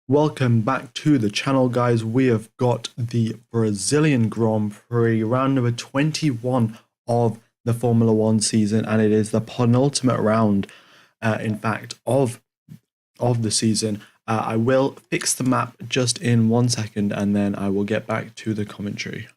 Welcome back to the channel, guys. We have got the Brazilian Grand Prix, round number 21 of the Formula One season, and it is the penultimate round, in fact, of the season. I will fix the map just in 1 second, and then I will get back to the commentary.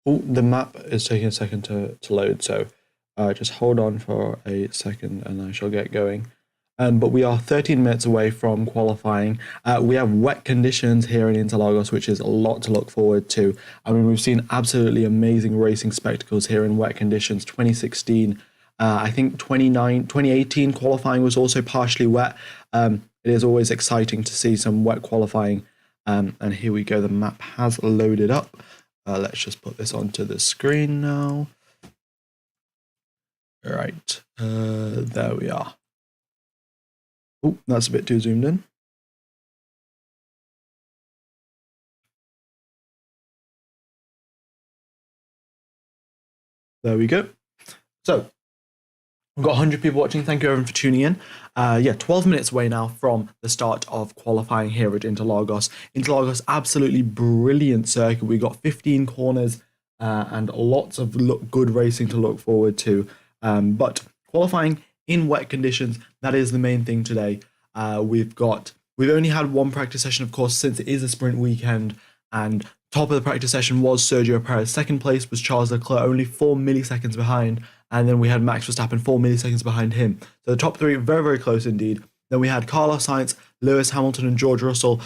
Oh, the map is taking a second to load, so just hold on for a second and I shall get going. But we are 13 minutes away from qualifying. We have wet conditions here in Interlagos, which is a lot to look forward to. I mean, we've seen absolutely amazing racing spectacles here in wet conditions. 2016, I think 2018 qualifying was also partially wet. It is always exciting to see some wet qualifying. And here we go, the map has loaded up. Let's just put this onto the screen now. All right, there we are. Oh, that's a bit too zoomed in. There we go. So we've got 100 people watching. Thank you everyone for tuning in. 12 minutes away now from the start of qualifying here at Interlagos. Interlagos, absolutely brilliant circuit. We got 15 corners and lots of good racing to look forward to. But qualifying in wet conditions, that is the main thing today. We've only had one practice session, of course, since it is a sprint weekend, and top of the practice session was Sergio Perez. Second place was Charles Leclerc, only 4 milliseconds behind. And then we had Max Verstappen 4 milliseconds behind him. So the top three, very, very close indeed. Then we had Carlos Sainz, Lewis Hamilton, and George Russell,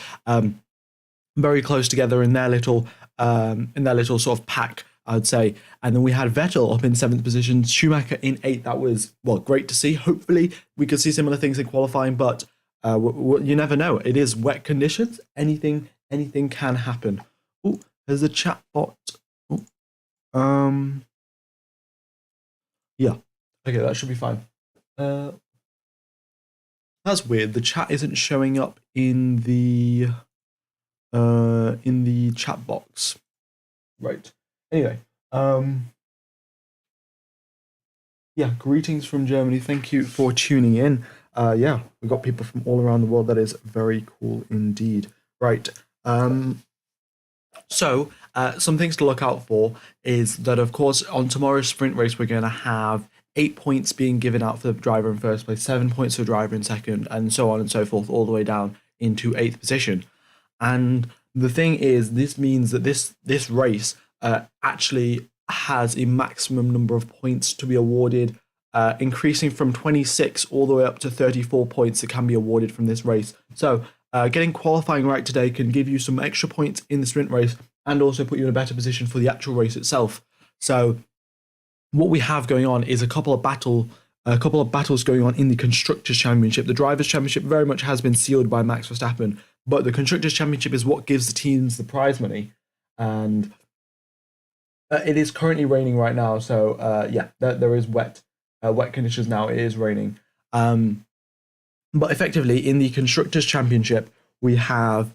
very close together in their little sort of pack, I would say. And then we had Vettel up in 7th position, Schumacher in 8th. That was, well, great to see. Hopefully we could see similar things in qualifying, but you never know. It is wet conditions. Anything can happen. Oh, there's a chat bot. Yeah. Okay, that should be fine. That's weird. The chat isn't showing up in the chat box. Right. Anyway, yeah, greetings from Germany. Thank you for tuning in. Yeah, we've got people from all around the world. That is very cool indeed. Right. So some things to look out for is that, of course, on tomorrow's sprint race, we're going to have 8 points being given out for the driver in first place, 7 points for the driver in second, and so on and so forth, all the way down into 8th position. And the thing is, this means that this race actually has a maximum number of points to be awarded, increasing from 26 all the way up to 34 points that can be awarded from this race. So getting qualifying right today can give you some extra points in the sprint race and also put you in a better position for the actual race itself. So what we have going on is a couple of battles going on in the Constructors' Championship. The Drivers' Championship very much has been sealed by Max Verstappen, but the Constructors' Championship is what gives the teams the prize money. And it is currently raining right now, so yeah, there is wet conditions now. It is raining. But effectively, in the Constructors' Championship, we have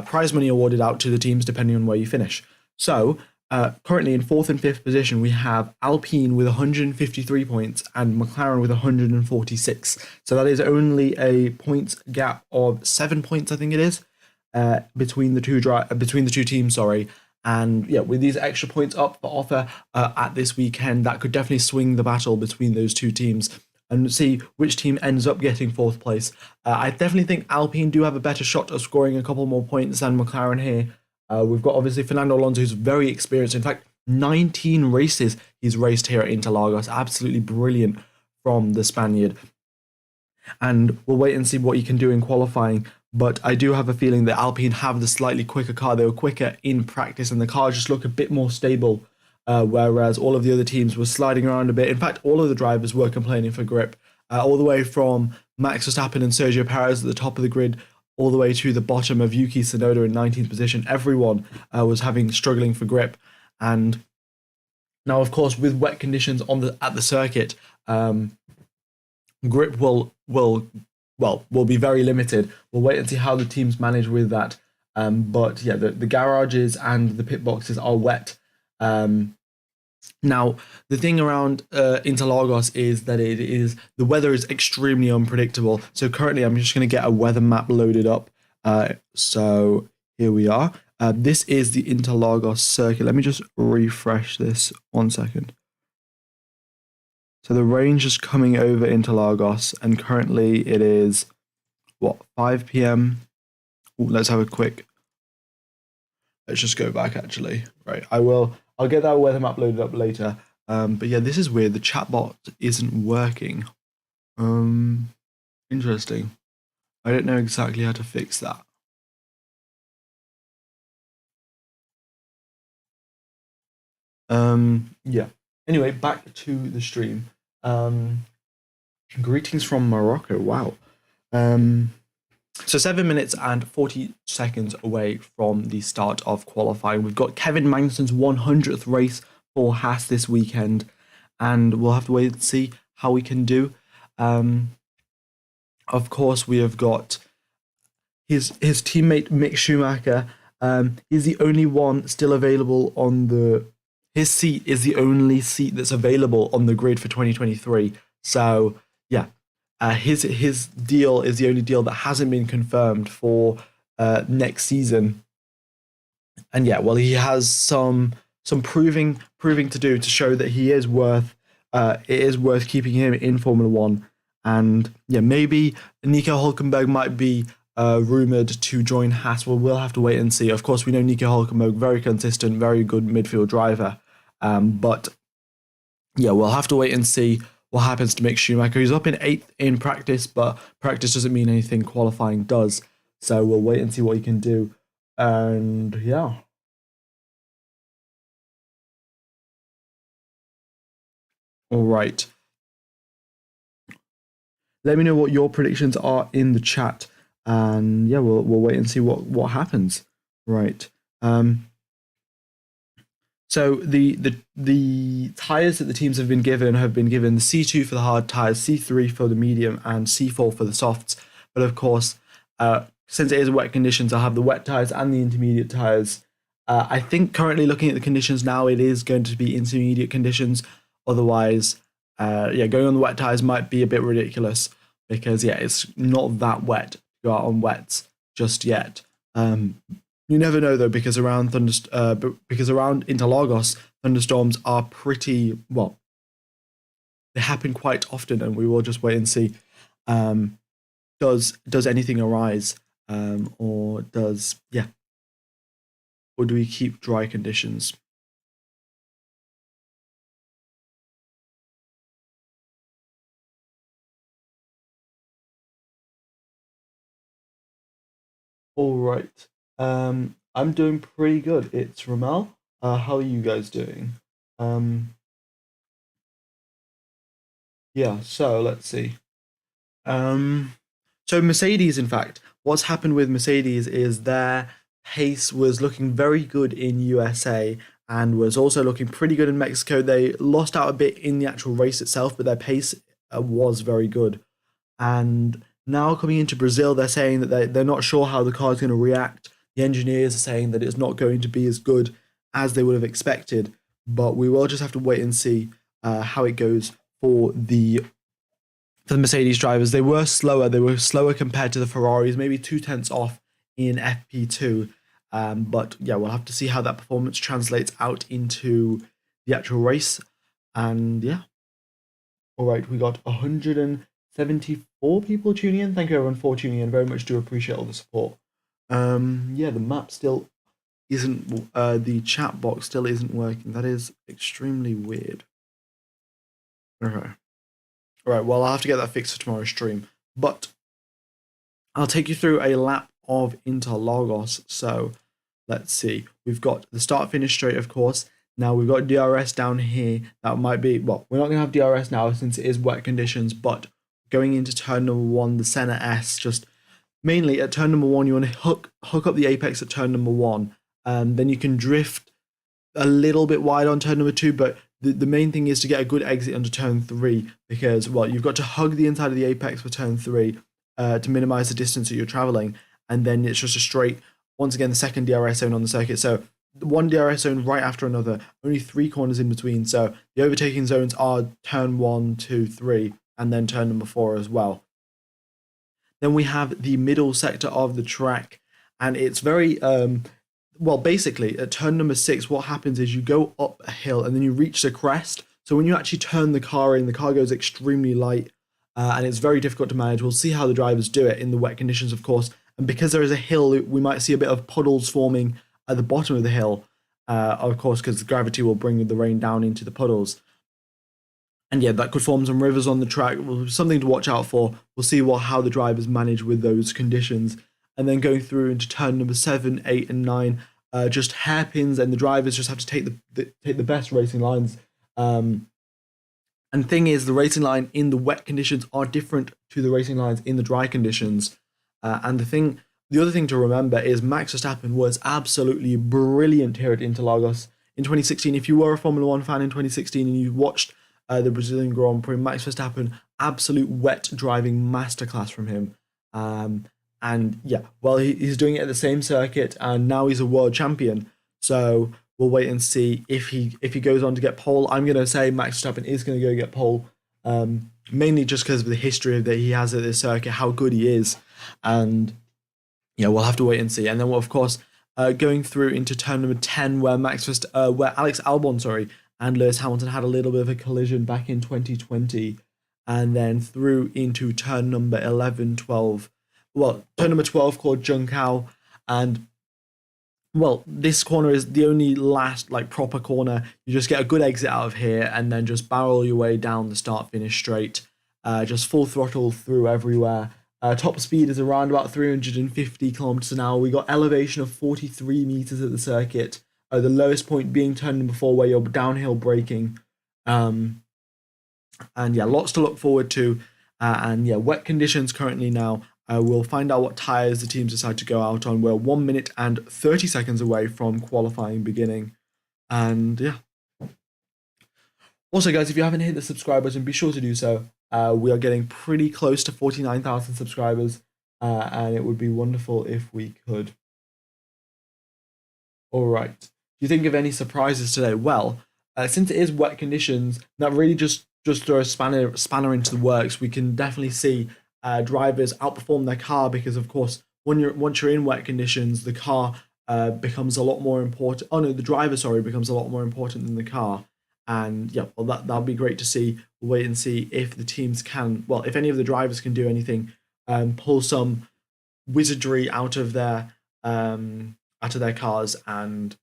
prize money awarded out to the teams depending on where you finish. So currently in 4th and 5th position, we have Alpine with 153 points and McLaren with 146. So that is only a points gap of 7 points, I think it is, between the two teams. Sorry. And yeah, with these extra points up for offer at this weekend, that could definitely swing the battle between those two teams and see which team ends up getting 4th place. I definitely think Alpine do have a better shot of scoring a couple more points than McLaren here. We've got obviously Fernando Alonso, who's very experienced. In fact, 19 races he's raced here at Interlagos. Absolutely brilliant from the Spaniard. And we'll wait and see what he can do in qualifying. But I do have a feeling that Alpine have the slightly quicker car. They were quicker in practice and the cars just look a bit more stable. Whereas all of the other teams were sliding around a bit. In fact, all of the drivers were complaining for grip, all the way from Max Verstappen and Sergio Perez at the top of the grid, all the way to the bottom of Yuki Tsunoda in 19th position. Everyone was struggling for grip, and now, of course, with wet conditions at the circuit, grip will be very limited. We'll wait and see how the teams manage with that. But yeah, the garages and the pit boxes are wet. Now, the thing around Interlagos is that the weather is extremely unpredictable. So currently, I'm just going to get a weather map loaded up. So here we are. This is the Interlagos circuit. Let me just refresh this 1 second. So the rain is coming over Interlagos, and currently it is, 5 p.m. Ooh, let's have a quick. Let's just go back, actually. Right, I'll get that weather map loaded up later. But yeah, this is weird. The chatbot isn't working. Interesting. I don't know exactly how to fix that. Yeah. Anyway, back to the stream. Greetings from Morocco. Wow. So 7 minutes and 40 seconds away from the start of qualifying. We've got Kevin Magnussen's 100th race for Haas this weekend, and we'll have to wait and see how we can do. Of course, we have got his teammate Mick Schumacher. He's the only one still available on his seat is the only seat that's available on the grid for 2023. So yeah, his deal is the only deal that hasn't been confirmed for next season. And yeah, well, he has some proving to do to show that he is worth it is worth keeping him in Formula One. And yeah, maybe Nico Hülkenberg might be rumored to join Haas. Well, we'll have to wait and see. Of course, we know Nico Hülkenberg, very consistent, very good midfield driver. But yeah, we'll have to wait and see what happens to Mick Schumacher. He's up in 8th in practice, but practice doesn't mean anything. Qualifying does. So we'll wait and see what he can do. And yeah. All right. Let me know what your predictions are in the chat. And yeah, we'll wait and see what happens. Right. So the tires that the teams have been given the C2 for the hard tires, C3 for the medium, and C4 for the softs. But of course, since it is wet conditions, I'll have the wet tires and the intermediate tires. I think currently looking at the conditions now, it is going to be intermediate conditions. Otherwise, going on the wet tires might be a bit ridiculous because it's not that wet to go out on wets just yet. You never know though, because around Interlagos, thunderstorms are pretty well. They happen quite often, and we will just wait and see. Does anything arise, or do we keep dry conditions? All right. I'm doing pretty good. It's Ramel. How are you guys doing? Yeah, so let's see. So Mercedes, in fact, what's happened with Mercedes is their pace was looking very good in USA and was also looking pretty good in Mexico. They lost out a bit in the actual race itself, but their pace was very good. And now coming into Brazil, they're saying that they're not sure how the car is going to react. The engineers are saying that it's not going to be as good as they would have expected, but we will just have to wait and see how it goes for the Mercedes drivers. They were slower compared to the Ferraris, maybe 0.2 off in FP2. But yeah, we'll have to see how that performance translates out into the actual race. And yeah. All right, we got 174 people tuning in. Thank you everyone for tuning in. Very much do appreciate all the support. Yeah, the map still isn't, the chat box still isn't working. That is extremely weird. Okay. All right, well, I'll have to get that fixed for tomorrow's stream. But I'll take you through a lap of Interlagos. So let's see. We've got the start-finish straight, of course. Now we've got DRS down here. That might be, well, we're not going to have DRS now since it is wet conditions, but going into turn number 1, the Senna S just mainly at turn number 1, you want to hook up the apex at turn number 1, and then you can drift a little bit wide on turn number 2, but the main thing is to get a good exit onto turn 3, because, well, you've got to hug the inside of the apex for turn 3 to minimize the distance that you're traveling, and then it's just a straight, once again, the second DRS zone on the circuit. So one DRS zone right after another, only 3 corners in between. So the overtaking zones are turn 1, 2, 3, and then turn number 4 as well. Then we have the middle sector of the track, and it's very well, basically at turn number 6, what happens is you go up a hill and then you reach the crest. So when you actually turn the car in, the car goes extremely light, and it's very difficult to manage. We'll see how the drivers do it in the wet conditions, of course. And because there is a hill, we might see a bit of puddles forming at the bottom of the hill, of course, because gravity will bring the rain down into the puddles. And yeah, that could form some rivers on the track. Something to watch out for. We'll see how the drivers manage with those conditions. And then going through into turn number 7, 8, and 9, just hairpins, and the drivers just have to take the best racing lines. And the thing is, the racing line in the wet conditions are different to the racing lines in the dry conditions. And the other thing to remember is Max Verstappen was absolutely brilliant here at Interlagos in 2016. If you were a Formula 1 fan in 2016 and you watched the Brazilian Grand Prix, Max Verstappen, absolute wet driving masterclass from him. And yeah, well, he's doing it at the same circuit, and now he's a world champion. So we'll wait and see if he goes on to get pole. I'm going to say Max Verstappen is going to go get pole, mainly just because of the history that he has at this circuit, how good he is. And yeah, we'll have to wait and see. And then we'll, of course, going through into turn number 10, where where Alex Albon, and Lewis Hamilton had a little bit of a collision back in 2020, and then through into turn number 11, 12. Well, turn number 12 called Junção, and well, this corner is the only last proper corner. You just get a good exit out of here, and then just barrel your way down the start-finish straight. Just full throttle through everywhere. Top speed is around about 350 kilometers an hour. We got elevation of 43 meters at the circuit. The lowest point being turn number 4, where you're downhill braking. And yeah, lots to look forward to. And yeah, wet conditions currently now. We'll find out what tyres the teams decide to go out on. We're 1 minute and 30 seconds away from qualifying beginning. And yeah. Also, guys, if you haven't hit the subscribe button, be sure to do so. We are getting pretty close to 49,000 subscribers, and it would be wonderful if we could. All right. Do you think of any surprises today? Well, since it is wet conditions, that really just throw a spanner into the works. We can definitely see drivers outperform their car, because, of course, once you're in wet conditions, the car becomes a lot more important. Oh no, the driver, becomes a lot more important than the car. And yeah, well, that'll be great to see. We'll wait and see if the teams can, well, if any of the drivers can do anything, pull some wizardry out of their cars, and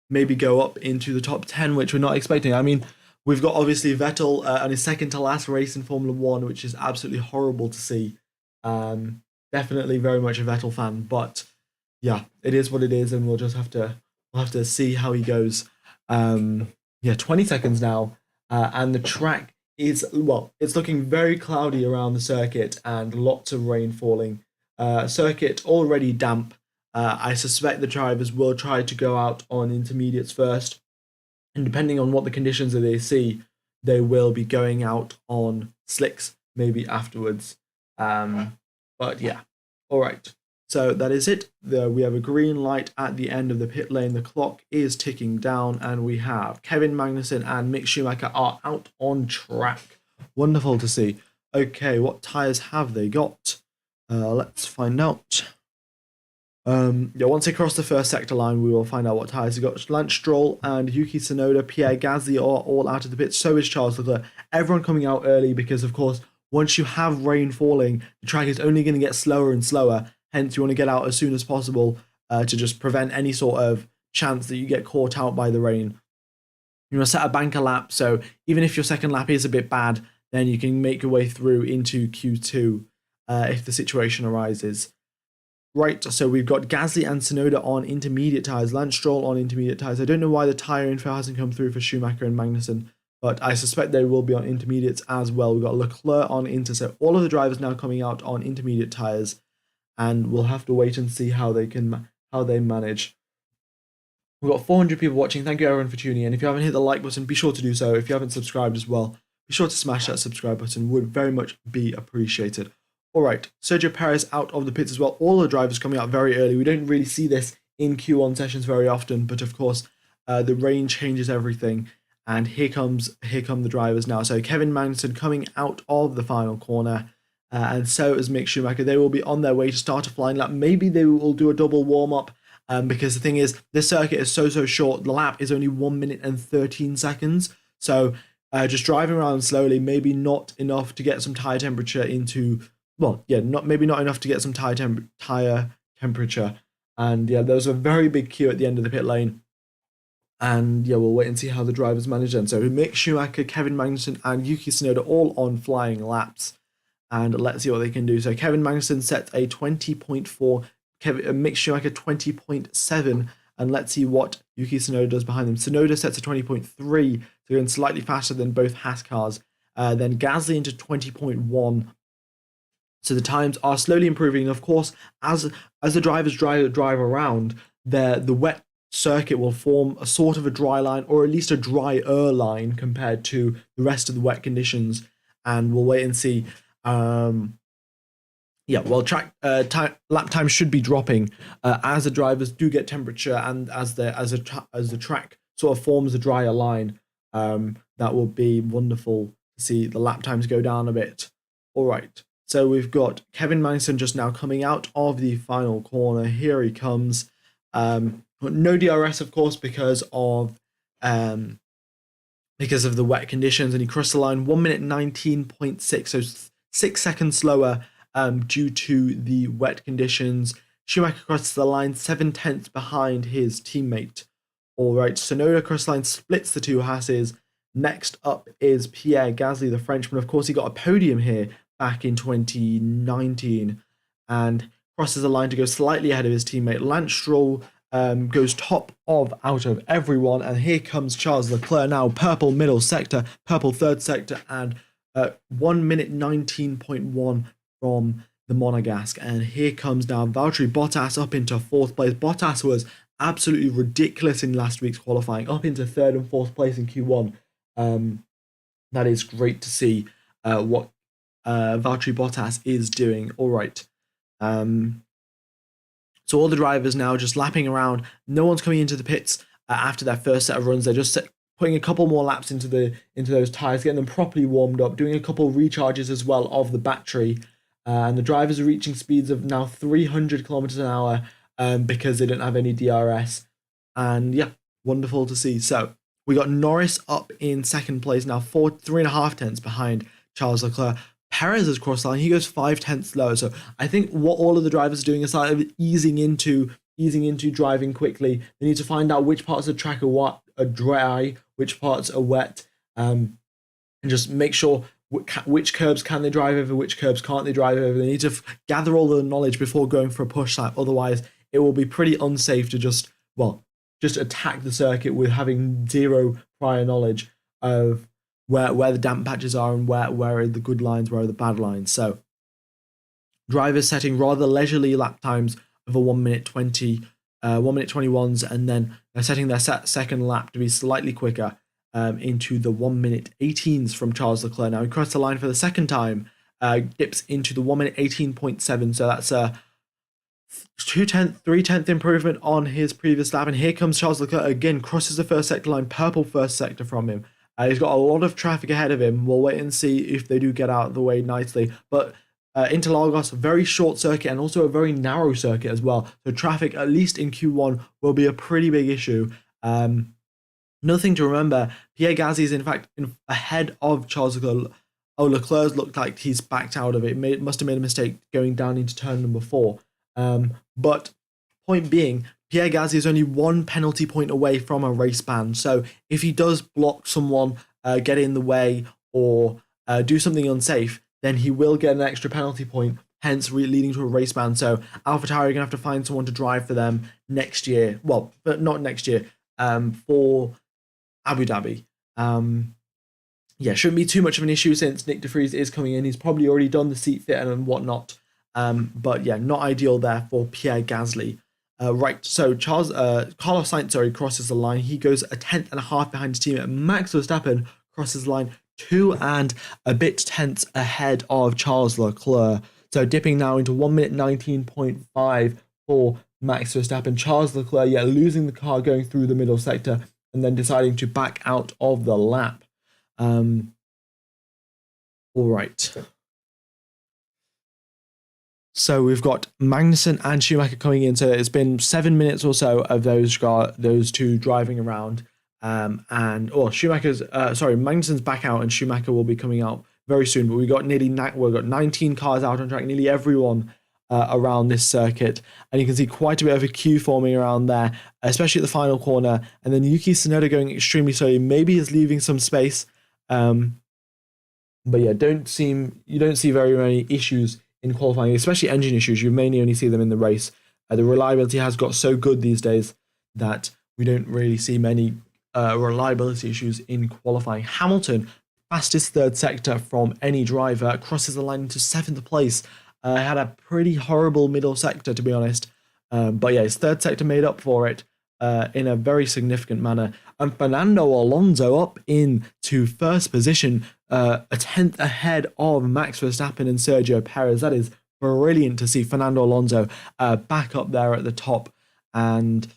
maybe go up into the top 10, which we're not expecting. I mean, we've got obviously Vettel on his second to last race in Formula 1, which is absolutely horrible to see. Definitely very much a Vettel fan, but yeah, it is what it is, and we'll have to see how he goes. Yeah, 20 seconds now, and the track is, well, it's looking very cloudy around the circuit and lots of rain falling. Circuit already damp. I suspect the drivers will try to go out on intermediates first, and depending on what the conditions that they see, they will be going out on slicks maybe afterwards. But yeah, all right. So that is it. We have a green light at the end of the pit lane. The clock is ticking down, and we have Kevin Magnussen and Mick Schumacher are out on track. Wonderful to see. Okay, what tyres have they got? Let's find out. Yeah, once they cross the first sector line, we will find out what tyres they got. Lance Stroll and Yuki Tsunoda, Pierre Gasly are all out of the pit. So is Charles Leclerc. Everyone coming out early because, of course, once you have rain falling, the track is only going to get slower and slower. Hence, you want to get out as soon as possible to just prevent any sort of chance that you get caught out by the rain. You want to set a banker lap, so even if your second lap is a bit bad, then you can make your way through into Q2 if the situation arises. Right, so we've got Gasly and Tsunoda on intermediate tyres, Lance Stroll on intermediate tyres. I don't know why the tyre info hasn't come through for Schumacher and Magnussen, but I suspect they will be on intermediates as well. We've got Leclerc on inter, so all of the drivers now coming out on intermediate tyres. and we'll have to wait and see how they manage. We've got 400 people watching. Thank you everyone for tuning in. If you haven't hit the like button, be sure to do so. If you haven't subscribed as well, be sure to smash that subscribe button. Would very much be appreciated. All right, Sergio Perez out of the pits as well. All the drivers coming out very early. We don't really see this in Q1 sessions very often, but of course, the rain changes everything. And here come the drivers now. So Kevin Magnussen coming out of the final corner, and so is Mick Schumacher. They will be on their way to start a flying lap. Maybe they will do a double warm up, because the thing is, this circuit is so short. The lap is only 1 minute and 13 seconds. So just driving around slowly, maybe not enough to get some tire temperature into. Well, yeah, maybe not enough to get some tire temperature. And yeah, there was a very big queue at the end of the pit lane. And yeah, we'll wait and see how the drivers manage then. So Mick Schumacher, Kevin Magnussen, and Yuki Tsunoda all on flying laps. And let's see what they can do. So Kevin Magnussen sets a 20.4, Mick Schumacher 20.7, and let's see what Yuki Tsunoda does behind them. Tsunoda sets a 20.3, so going slightly faster than both Haas cars. Then Gasly into 20.1. So the times are slowly improving. And of course, as the drivers drive around, the wet circuit will form a sort of a dry line, or at least a drier line compared to the rest of the wet conditions. And we'll wait and see. Yeah, well, lap time should be dropping as the drivers do get temperature, and as the track sort of forms a drier line. That will be wonderful to see the lap times go down a bit. All right. So we've got Kevin Magnussen just now coming out of the final corner. Here he comes. No DRS, of course, because of the wet conditions, and he crossed the line 1 minute 19.6, so 6 seconds slower due to the wet conditions. Schumacher crosses the line 7/10 behind his teammate. All right, Tsunoda cross line splits the two Haas's. Next up is Pierre Gasly, the Frenchman. Of course, he got a podium here back in 2019 and crosses the line to go slightly ahead of his teammate. Lance Stroll goes top out of everyone, and here comes Charles Leclerc now, purple middle sector, purple third sector, and 1 minute 19.1 from the Monegasque. And here comes now Valtteri Bottas up into fourth place. Bottas was absolutely ridiculous in last week's qualifying, up into third and fourth place in Q1. That is great to see what Valtteri Bottas is doing. All right. So all the drivers now just lapping around. No one's coming into the pits after their first set of runs. They're just putting a couple more laps into those tires, getting them properly warmed up, doing a couple recharges as well of the battery. And the drivers are reaching speeds of now 300 kilometers an hour because they don't have any DRS. And yeah, wonderful to see. So we got Norris up in second place now, 3.5 tenths behind Charles Leclerc. Perez has crossed the line. He goes 5 tenths lower. So I think what all of the drivers are doing is sort of easing into driving quickly. They need to find out which parts of the track are dry, which parts are wet, and just make sure which curbs can they drive over, which curbs can't they drive over. They need to gather all the knowledge before going for a push lap. Otherwise, it will be pretty unsafe to just attack the circuit with having zero prior knowledge of where the damp patches are and where are the good lines, where are the bad lines. So drivers setting rather leisurely lap times of a 1 minute 20, 1 minute 21s, and then they're setting their second lap to be slightly quicker into the 1 minute 18s from Charles Leclerc. Now he crossed the line for the second time, dips into the 1 minute 18.7, so that's a 3/10 improvement on his previous lap. And here comes Charles Leclerc again, crosses the first sector line, purple first sector from him. He's got a lot of traffic ahead of him. We'll wait and see if they do get out of the way nicely. But Interlagos, a very short circuit and also a very narrow circuit as well. So traffic, at least in Q1, will be a pretty big issue. Another thing to remember, Pierre Gasly is in fact ahead of Charles Leclerc. Oh, Leclerc looked like he's backed out of it. Must have made a mistake going down into turn number 4. But point being, Pierre Gasly is only 1 penalty point away from a race ban. So if he does block someone, get in the way, or do something unsafe, then he will get an extra penalty point, hence leading to a race ban. So AlphaTauri are going to have to find someone to drive for them next year. Well, but not next year, for Abu Dhabi. Yeah, shouldn't be too much of an issue since Nick de Vries is coming in. He's probably already done the seat fit and whatnot. But yeah, not ideal there for Pierre Gasly. Right, so Carlos Sainz, crosses the line. He goes a tenth and a half behind his teammate. Max Verstappen crosses the line 2.1 tenths ahead of Charles Leclerc. So dipping now into 1 minute 19.5 for Max Verstappen. Charles Leclerc, losing the car going through the middle sector and then deciding to back out of the lap. All right. So we've got Magnussen and Schumacher coming in. So it's been 7 minutes or so of those two driving around. Magnussen's back out and Schumacher will be coming out very soon. But we've got 19 cars out on track, nearly everyone around this circuit. And you can see quite a bit of a queue forming around there, especially at the final corner. And then Yuki Tsunoda going extremely slowly. Maybe he's leaving some space. But yeah, you don't see very many issues in qualifying, especially engine issues. You mainly only see them in the race. The reliability has got so good these days that we don't really see many reliability issues in qualifying. Hamilton, fastest third sector from any driver, crosses the line into 7th place. Had a pretty horrible middle sector, to be honest. But yeah, his third sector made up for it in a very significant manner. And Fernando Alonso up into first position, a tenth ahead of Max Verstappen and Sergio Perez. That is brilliant to see Fernando Alonso back up there at the top. And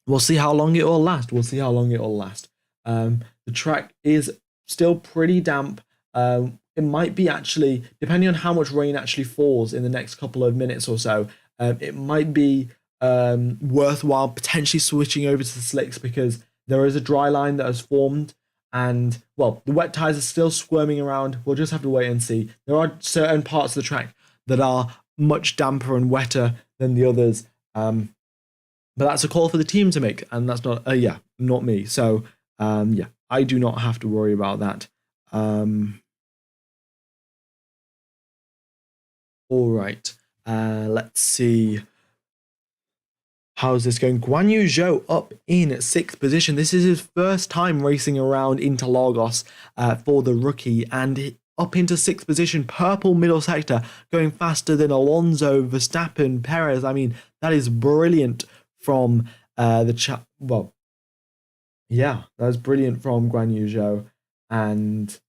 we'll see how long it will last. The track is still pretty damp. It might be actually, depending on how much rain actually falls in the next couple of minutes or so, it might be worthwhile potentially switching over to the slicks, because there is a dry line that has formed, and well, the wet tires are still squirming around. We'll just have to wait and see. There are certain parts of the track that are much damper and wetter than the others, but that's a call for the team to make, and that's not me. So I do not have to worry about that. All right, let's see. How's this going? Guan Yu Zhou up in 6th position. This is his first time racing around Interlagos for the rookie, and up into 6th position, purple middle sector, going faster than Alonso, Verstappen, Perez. I mean, that is brilliant from that's brilliant from Guan Yu Zhou, and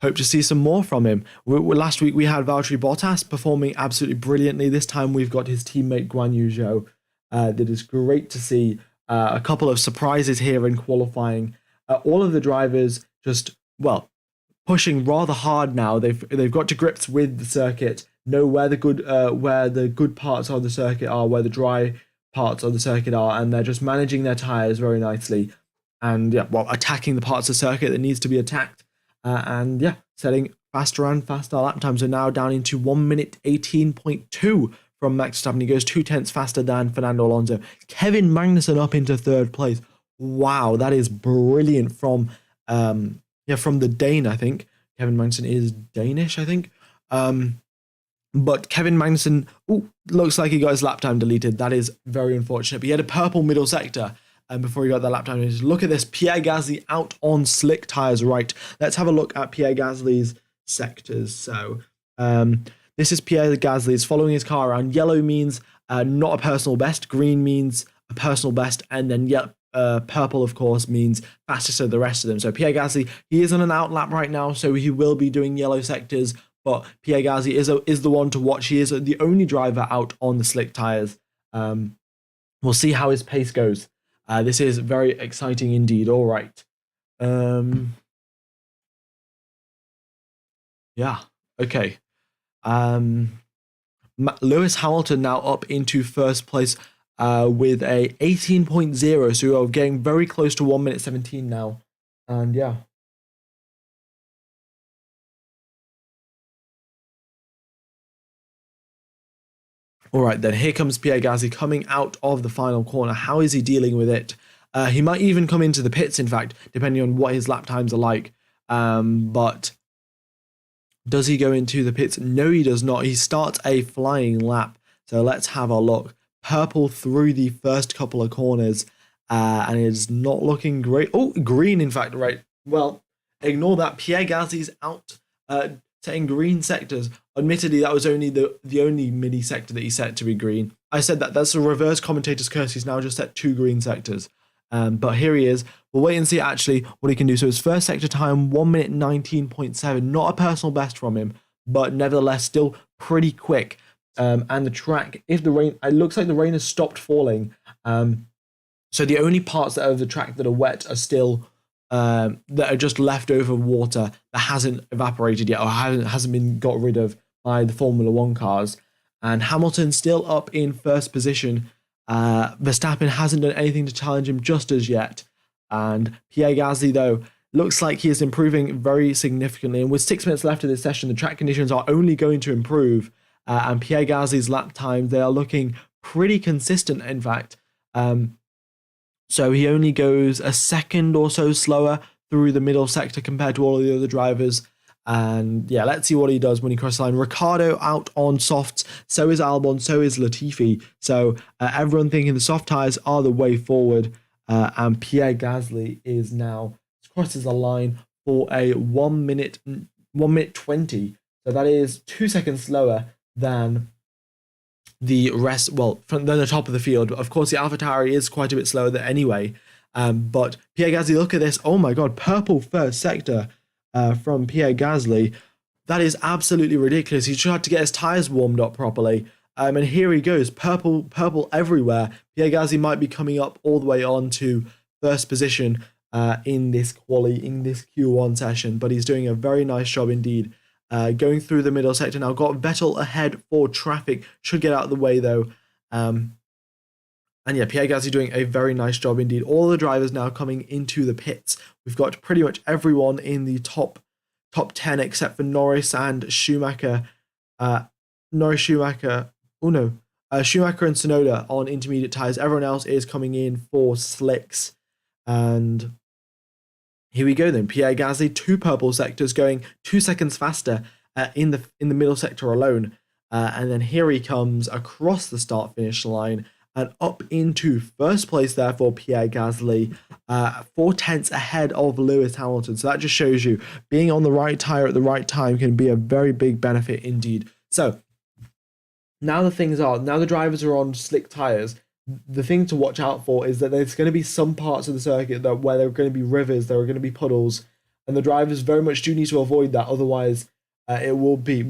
hope to see some more from him. Last week we had Valtteri Bottas performing absolutely brilliantly. This time we've got his teammate Guan Yu Zhou. That is great to see. A couple of surprises here in qualifying. All of the drivers just pushing rather hard now. They've got to grips with the circuit, know where the good parts of the circuit are, where the dry parts of the circuit are, and they're just managing their tires very nicely, and attacking the parts of the circuit that needs to be attacked, setting faster and faster lap times. Are now down into 1 minute 18.2 from Max Verstappen. He goes 2 tenths faster than Fernando Alonso. Kevin Magnussen up into 3rd place. Wow, that is brilliant from the Dane, I think. Kevin Magnussen is Danish, I think. But Kevin Magnussen, looks like he got his lap time deleted. That is very unfortunate. But he had a purple middle sector before he got that lap time deleted. Look at this, Pierre Gasly out on slick tires. Right, let's have a look at Pierre Gasly's sectors. So, this is Pierre Gasly. He's following his car around. Yellow means not a personal best. Green means a personal best. And then purple, of course, means fastest of the rest of them. So Pierre Gasly, he is on an out lap right now, so he will be doing yellow sectors. But Pierre Gasly is the one to watch. He is the only driver out on the slick tires. We'll see how his pace goes. This is very exciting indeed. All right. Okay. Lewis Hamilton now up into 1st place with a 18.0, so we're getting very close to 1 minute 17 now, and all right, then here comes Pierre Gasly coming out of the final corner. How is he dealing with it? He might even come into the pits, in fact, depending on what his lap times are like, but does he go into the pits? No, he does not. He starts a flying lap. So let's have a look. Purple through the first couple of corners, and it's not looking great. Oh, green, in fact, right. Well, ignore that. Pierre Gasly's out, setting green sectors Admittedly, that was only the only mini sector that he set to be green. I said that's a reverse commentator's curse. He's now just set 2 green sectors. But here he is. We'll wait and see actually what he can do. So his first sector time, 1 minute 19.7. Not a personal best from him, but nevertheless still pretty quick. And the track, if the rain, it looks like the rain has stopped falling. So the only parts that are of the track that are wet are still that are just leftover water that hasn't evaporated yet or hasn't been got rid of by the Formula One cars. And Hamilton still up in first position. Verstappen hasn't done anything to challenge him just as yet. And Pierre Gasly, though, looks like he is improving very significantly. And with 6 minutes left of this session, the track conditions are only going to improve. And Pierre Gasly's lap times, they are looking pretty consistent, in fact. So he only goes a second or so slower through the middle sector compared to all of the other drivers. And yeah, let's see what he does when he crosses the line. Ricciardo out on softs, so is Albon, so is Latifi. So everyone thinking the soft tyres are the way forward. And Pierre Gasly is now crosses the line for a 1 minute 20. So that is 2 seconds slower than the rest, well, than the top of the field. Of course, the AlphaTauri is quite a bit slower than anyway. But Pierre Gasly, look at this. Oh my God, purple first sector from Pierre Gasly. That is absolutely ridiculous. He tried to get his tyres warmed up properly. And here he goes, purple everywhere. Pierre Gasly might be coming up all the way on to first position in this quali, in this Q1 session. But he's doing a very nice job indeed. Going through the middle sector now. Got Vettel ahead for traffic. Should get out of the way though. And yeah, Pierre Gasly doing a very nice job indeed. All the drivers now coming into the pits. We've got pretty much everyone in the top 10 except for Norris and Schumacher. Schumacher and Tsunoda on intermediate tyres. Everyone else is coming in for slicks. And here we go then. Pierre Gasly, 2 purple sectors, going 2 seconds faster in the middle sector alone. And then here he comes across the start-finish line and up into first place there for Pierre Gasly, 4 tenths ahead of Lewis Hamilton. So that just shows you being on the right tyre at the right time can be a very big benefit indeed. So now the drivers are on slick tyres. The thing to watch out for is that there's going to be some parts of the circuit where there are going to be rivers, there are going to be puddles, and the drivers very much do need to avoid that. Otherwise, it'll be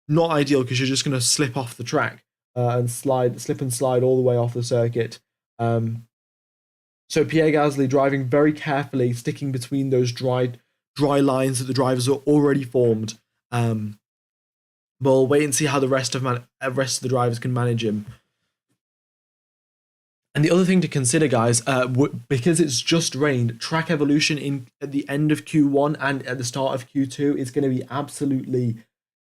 not ideal because you're just going to slip off the track and slip and slide all the way off the circuit. So Pierre Gasly driving very carefully, sticking between those dry lines that the drivers are already formed. We'll wait and see how the rest of the drivers can manage him. And the other thing to consider, guys, because it's just rained, track evolution at the end of Q1 and at the start of Q2 is going to be absolutely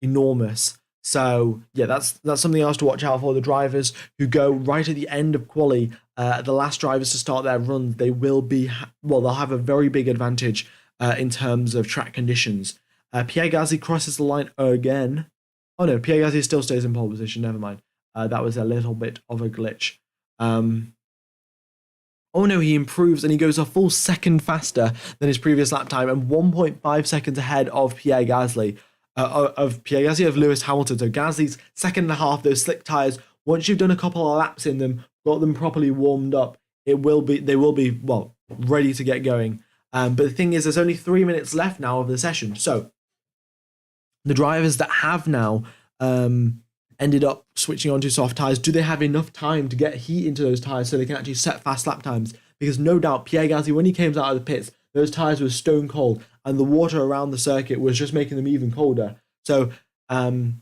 enormous. So yeah, that's something else to watch out for. The drivers who go right at the end of quali, the last drivers to start their runs, they'll have a very big advantage in terms of track conditions. Pierre Gasly crosses the line again. Oh no, Pierre Gasly still stays in pole position. Never mind. That was a little bit of a glitch. Oh no, he improves and he goes a full second faster than his previous lap time and 1.5 seconds ahead of Pierre Gasly. Of Lewis Hamilton. So Gasly's second and a half, those slick tyres, once you've done a couple of laps in them, got them properly warmed up, they will be ready to get going. But the thing is, there's only 3 minutes left now of the session. So the drivers that have now ended up switching onto soft tyres, do they have enough time to get heat into those tyres so they can actually set fast lap times? Because no doubt Pierre Gasly, when he came out of the pits, those tyres were stone cold and the water around the circuit was just making them even colder. So do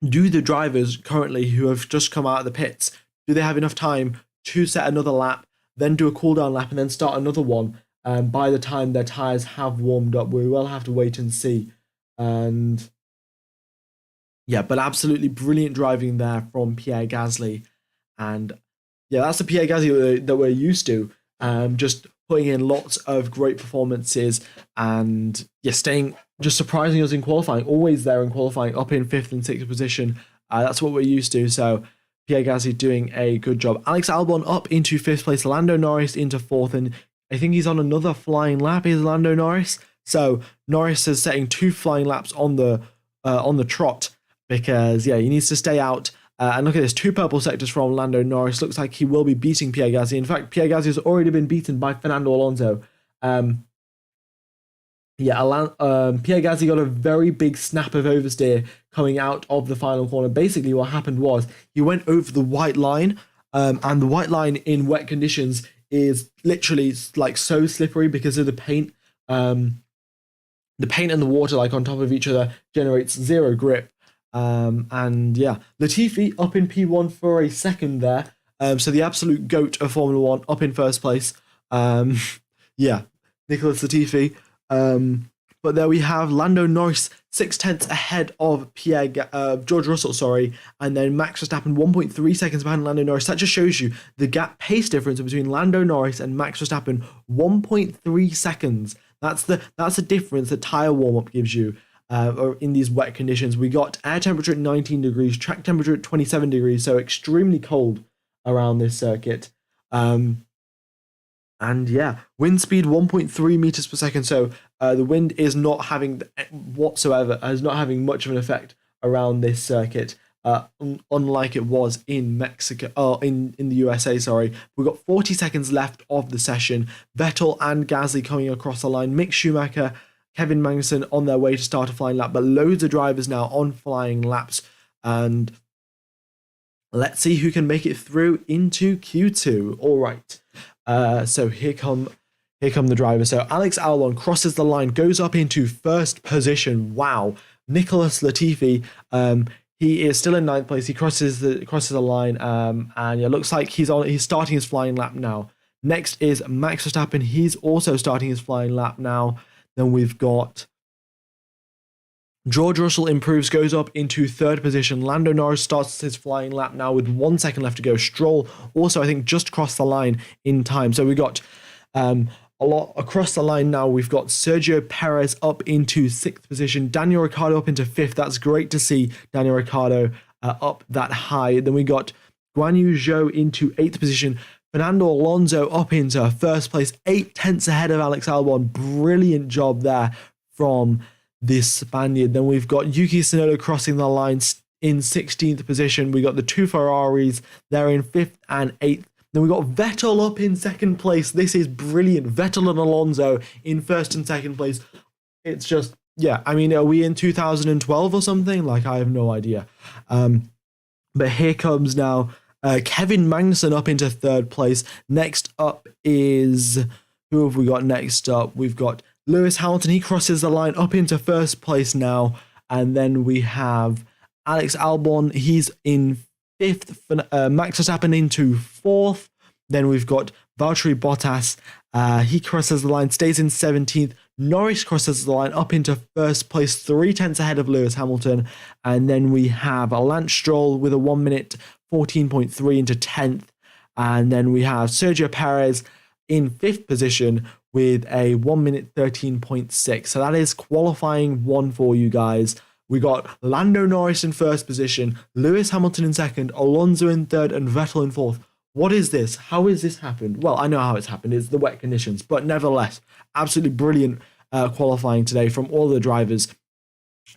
the drivers currently who have just come out of the pits, do they have enough time to set another lap, then do a cool down lap and then start another one by the time their tyres have warmed up? We will have to wait and see. And yeah, but absolutely brilliant driving there from Pierre Gasly. And yeah, that's the Pierre Gasly that we're used to. Just putting in lots of great performances and yeah, just surprising us in qualifying, always there in qualifying, up in 5th and 6th position. That's what we're used to. So Pierre Gasly doing a good job. Alex Albon up into 5th place, Lando Norris into 4th, and I think he's on another flying lap, is Lando Norris. So Norris is setting 2 flying laps on the on the trot, because yeah, he needs to stay out. And look at this, 2 purple sectors from Lando Norris. Looks like he will be beating Pierre Gasly. In fact, Pierre Gasly has already been beaten by Fernando Alonso. Pierre Gasly got a very big snap of oversteer coming out of the final corner. Basically, what happened was he went over the white line, and the white line in wet conditions is literally like so slippery because of the paint. The paint and the water like on top of each other generates zero grip. And yeah, Latifi up in P1 for a second there. So the absolute GOAT of Formula One up in first place. Yeah, Nicholas Latifi. But there we have Lando Norris 0.6 ahead of George Russell, sorry, and then Max Verstappen 1.3 seconds behind Lando Norris. That just shows you the gap pace difference between Lando Norris and Max Verstappen, 1.3 seconds. That's the difference that tire warm-up gives you in these wet conditions. We got air temperature at 19 degrees, track temperature at 27 degrees, so extremely cold around this circuit. And yeah, wind speed 1.3 meters per second. So the wind is not having much of an effect around this circuit, unlike it was in Mexico, in the USA, sorry. We've got 40 seconds left of the session. Vettel and Gasly coming across the line. Mick Schumacher, Kevin Magnussen on their way to start a flying lap, but loads of drivers now on flying laps. And let's see who can make it through into Q2. All right. So here come the drivers. So Alex Albon crosses the line, goes up into first position. Wow. Nicholas Latifi, he is still in 9th place. He crosses the line, and it looks like he's starting his flying lap now. Next is Max Verstappen. He's also starting his flying lap now. Then we've got George Russell improves, goes up into 3rd position. Lando Norris starts his flying lap now with 1 second left to go. Stroll also, I think, just crossed the line in time. So we got a lot across the line now. We've got Sergio Perez up into 6th position. Daniel Ricciardo up into 5th. That's great to see Daniel Ricciardo up that high. Then we got Guan Yu Zhou into 8th position. Fernando Alonso up into 1st place, 0.8 ahead of Alex Albon. Brilliant job there from this Spaniard. Then we've got Yuki Tsunoda crossing the line in 16th position. We got the 2 Ferraris. They're in 5th and 8th. Then we got Vettel up in 2nd place. This is brilliant. Vettel and Alonso in 1st and 2nd place. It's just, yeah, I mean, are we in 2012 or something? Like, I have no idea. But here comes now Kevin Magnussen up into 3rd place. Next up is, who have we got next up? We've got Lewis Hamilton. He crosses the line up into 1st place now. And then we have Alex Albon. He's in 5th. Max Verstappen into 4th. Then we've got Valtteri Bottas. He crosses the line, stays in 17th. Norris crosses the line up into 1st place, 0.3 ahead of Lewis Hamilton. And then we have Lance Stroll with a 1 minute 14.3 into 10th. And then we have Sergio Perez in 5th position with a 1 minute 13.6. So that is qualifying 1 for you guys. We got Lando Norris in 1st position, Lewis Hamilton in 2nd, Alonso in 3rd, and Vettel in 4th. What is this? How has this happened? Well, I know how it's happened. It's the wet conditions, but nevertheless, absolutely brilliant qualifying today from all the drivers.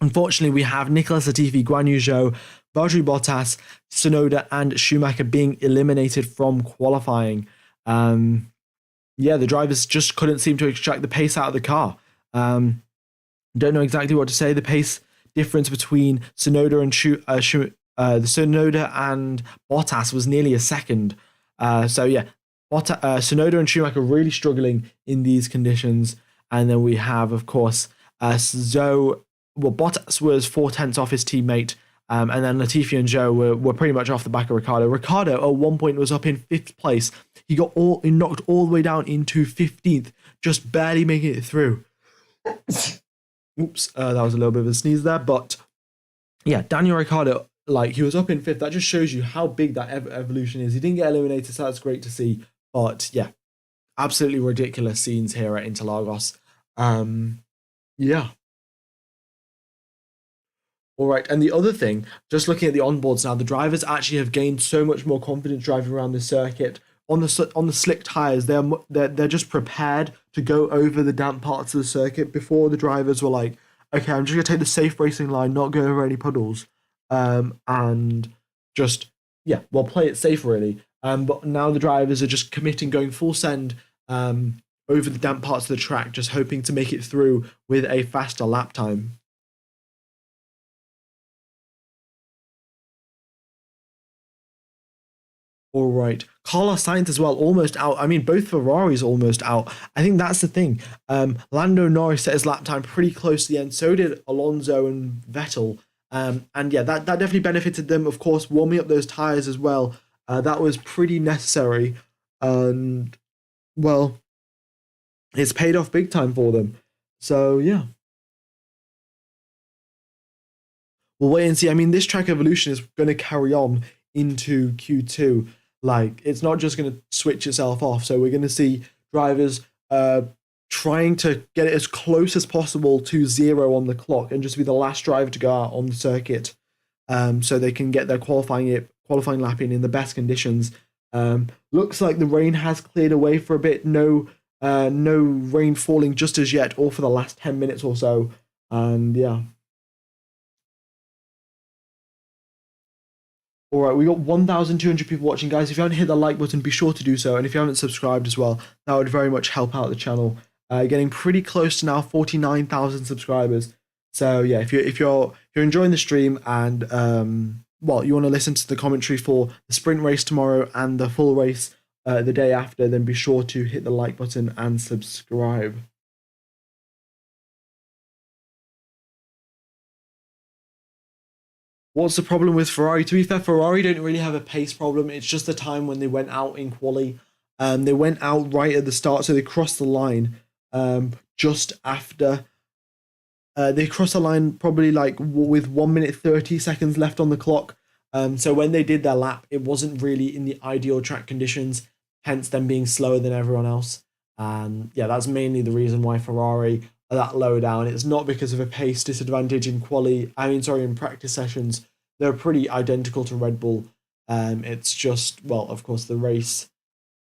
Unfortunately, we have Nicholas Latifi, Guan Yu Zhou, Valtteri Bottas, Tsunoda, and Schumacher being eliminated from qualifying. Yeah, the drivers just couldn't seem to extract the pace out of the car. Don't know exactly what to say. The pace difference between Tsunoda and Bottas was nearly a second. So yeah, Tsunoda and Schumacher really struggling in these conditions. And then we have, of course, Bottas was 0.4 off his teammate. And then Latifi and Zhou were pretty much off the back of Ricciardo. Ricciardo at one point was up in 5th place. He knocked all the way down into 15th, just barely making it through. Oops, that was a little bit of a sneeze there. But yeah, Daniel Ricciardo, like, he was up in 5th. That just shows you how big that evolution is. He didn't get eliminated, so that's great to see. But yeah, absolutely ridiculous scenes here at Interlagos. Yeah. All right, and the other thing, just looking at the onboards now, the drivers actually have gained so much more confidence driving around this circuit. On the slick tires, they're just prepared to go over the damp parts of the circuit. Before, the drivers were like okay, I'm just gonna take the safe racing line, not go over any puddles, and just yeah, well, play it safe really. But now the drivers are just committing, going full send, over the damp parts of the track, just hoping to make it through with a faster lap time. All right. Carlos Sainz as well, almost out. I mean, both Ferraris almost out. I think that's the thing. Lando Norris set his lap time pretty close to the end. So did Alonso and Vettel. And yeah, that definitely benefited them. Of course, warming up those tires as well. That was pretty necessary. And well, it's paid off big time for them. So yeah, we'll wait and see. I mean, this track evolution is going to carry on into Q2. Like, it's not just going to switch itself off. So we're going to see drivers trying to get it as close as possible to zero on the clock and just be the last driver to go out on the circuit, so they can get their qualifying lap in the best conditions. Looks like the rain has cleared away for a bit. No rain falling just as yet, or for the last 10 minutes or so. And yeah. All right, we got 1,200 people watching, guys. If you haven't hit the like button, be sure to do so. And if you haven't subscribed as well, that would very much help out the channel. Getting pretty close to now 49,000 subscribers. So yeah, if you're enjoying the stream and well, you want to listen to the commentary for the sprint race tomorrow and the full race the day after, then be sure to hit the like button and subscribe. What's the problem with Ferrari? To be fair, Ferrari don't really have a pace problem. It's just the time when they went out in quali. They went out right at the start, so they crossed the line just after. They crossed the line probably like with 1 minute 30 seconds left on the clock. So when they did their lap, it wasn't really in the ideal track conditions, hence them being slower than everyone else. And yeah, that's mainly the reason why Ferrari are that low down. It's not because of a pace disadvantage in in practice sessions. They're pretty identical to Red Bull. It's just, well, of course, the race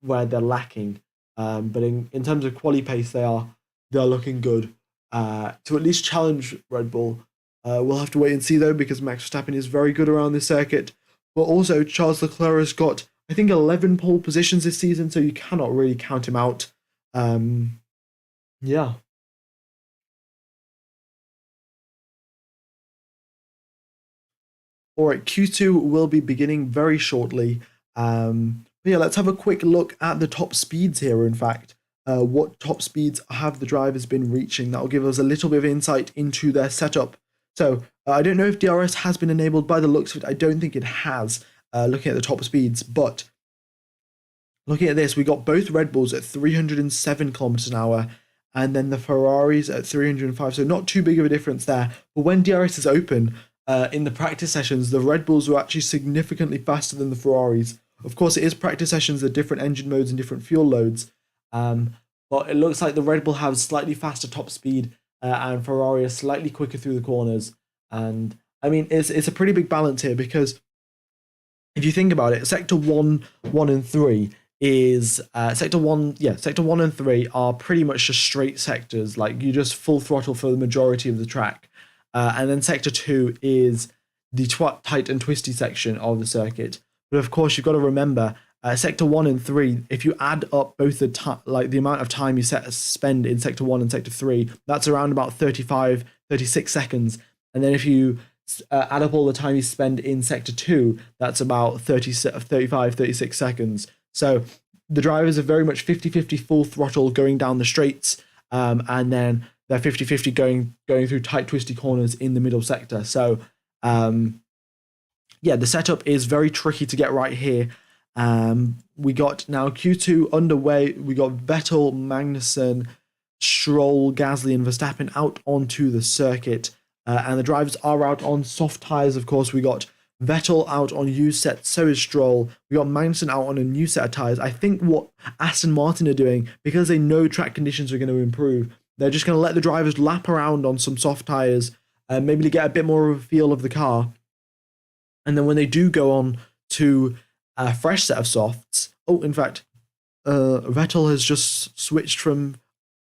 where they're lacking. But in terms of quali pace, they're looking good. To at least challenge Red Bull. We'll have to wait and see though, because Max Verstappen is very good around this circuit. But also Charles Leclerc has got, I think, 11 pole positions this season, so you cannot really count him out. Yeah. All right, Q2 will be beginning very shortly. But yeah, let's have a quick look at the top speeds here, in fact. What top speeds have the drivers been reaching? That will give us a little bit of insight into their setup. So I don't know if DRS has been enabled. By the looks of it, I don't think it has, looking at the top speeds. But looking at this, we got both Red Bulls at 307 kilometers an hour, and then the Ferraris at 305. So not too big of a difference there. But when DRS is open, in the practice sessions, the Red Bulls were actually significantly faster than the Ferraris. Of course, it is practice sessions, the different engine modes and different fuel loads. But it looks like the Red Bull have slightly faster top speed, and Ferrari are slightly quicker through the corners. And I mean, it's a pretty big balance here, because if you think about it, sector 1, 1 and 3 is sector 1 and 3 are pretty much just straight sectors, like you just full throttle for the majority of the track. And then sector 2 is the tight and twisty section of the circuit. But of course, you've got to remember, sector 1 and 3, if you add up both the amount of time you spend in sector 1 and sector 3, that's around about 35, 36 seconds. And then if you add up all the time you spend in sector 2, that's about 35, 36 seconds. So the drivers are very much 50-50 full throttle going down the straights, and then they're 50-50 going through tight twisty corners in the middle sector. So yeah, the setup is very tricky to get right here. We got now Q2 underway. We got Vettel, Magnussen, Stroll, Gasly, and Verstappen out onto the circuit. And the drivers are out on soft tyres, of course. We got Vettel out on used sets, so is Stroll. We got Magnussen out on a new set of tyres. I think what Aston Martin are doing, because they know track conditions are going to improve, they're just going to let the drivers lap around on some soft tyres, maybe to get a bit more of a feel of the car. And then when they do go on to a fresh set of softs, in fact, Vettel has just switched from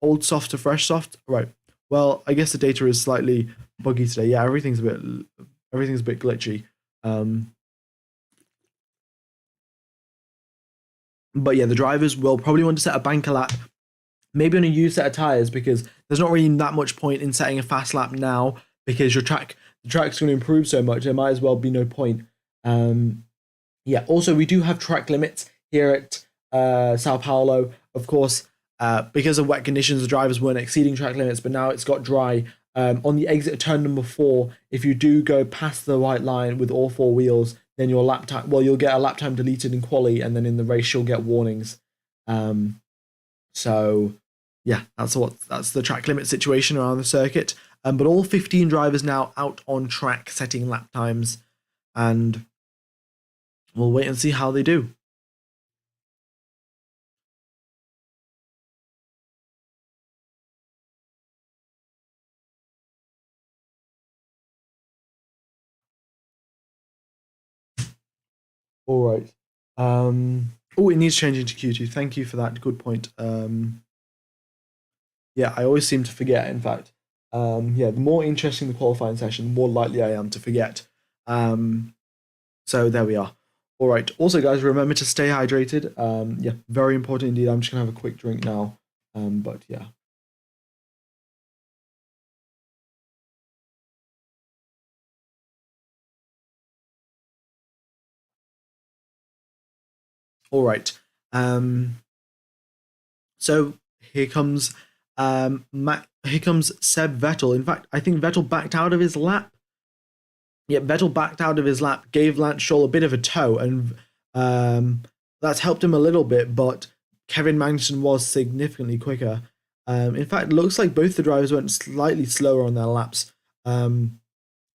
old soft to fresh soft. Right, Well, I guess the data is slightly buggy today. Yeah, everything's a bit glitchy. Um, but yeah, the drivers will probably want to set a banker lap, maybe on a used set of tires, because there's not really that much point in setting a fast lap now because the track's going to improve so much. There might as well be no point. Um, yeah. Also, we do have track limits here at Sao Paulo. Of course, because of wet conditions, the drivers weren't exceeding track limits, but now it's got dry. On the exit of turn number 4, if you do go past the white line with all 4 wheels, then your lap time, well, you'll get a lap time deleted in quali, and then in the race you'll get warnings. Um, so yeah, that's the track limit situation around the circuit. But all 15 drivers now out on track setting lap times, and we'll wait and see how they do. All right. Oh, it needs changing to Q2. Thank you for that. Good point. Yeah, I always seem to forget, in fact. Yeah, the more interesting the qualifying session, the more likely I am to forget. So there we are. All right. Also, guys, remember to stay hydrated. Yeah, very important indeed. I'm just gonna have a quick drink now. But yeah. All right. So here comes Seb Vettel. In fact, I think Vettel backed out of his lap. Yeah, Vettel backed out of his lap, gave Lance Stroll a bit of a tow, and that's helped him a little bit. But Kevin Magnussen was significantly quicker. In fact, it looks like both the drivers went slightly slower on their laps. Max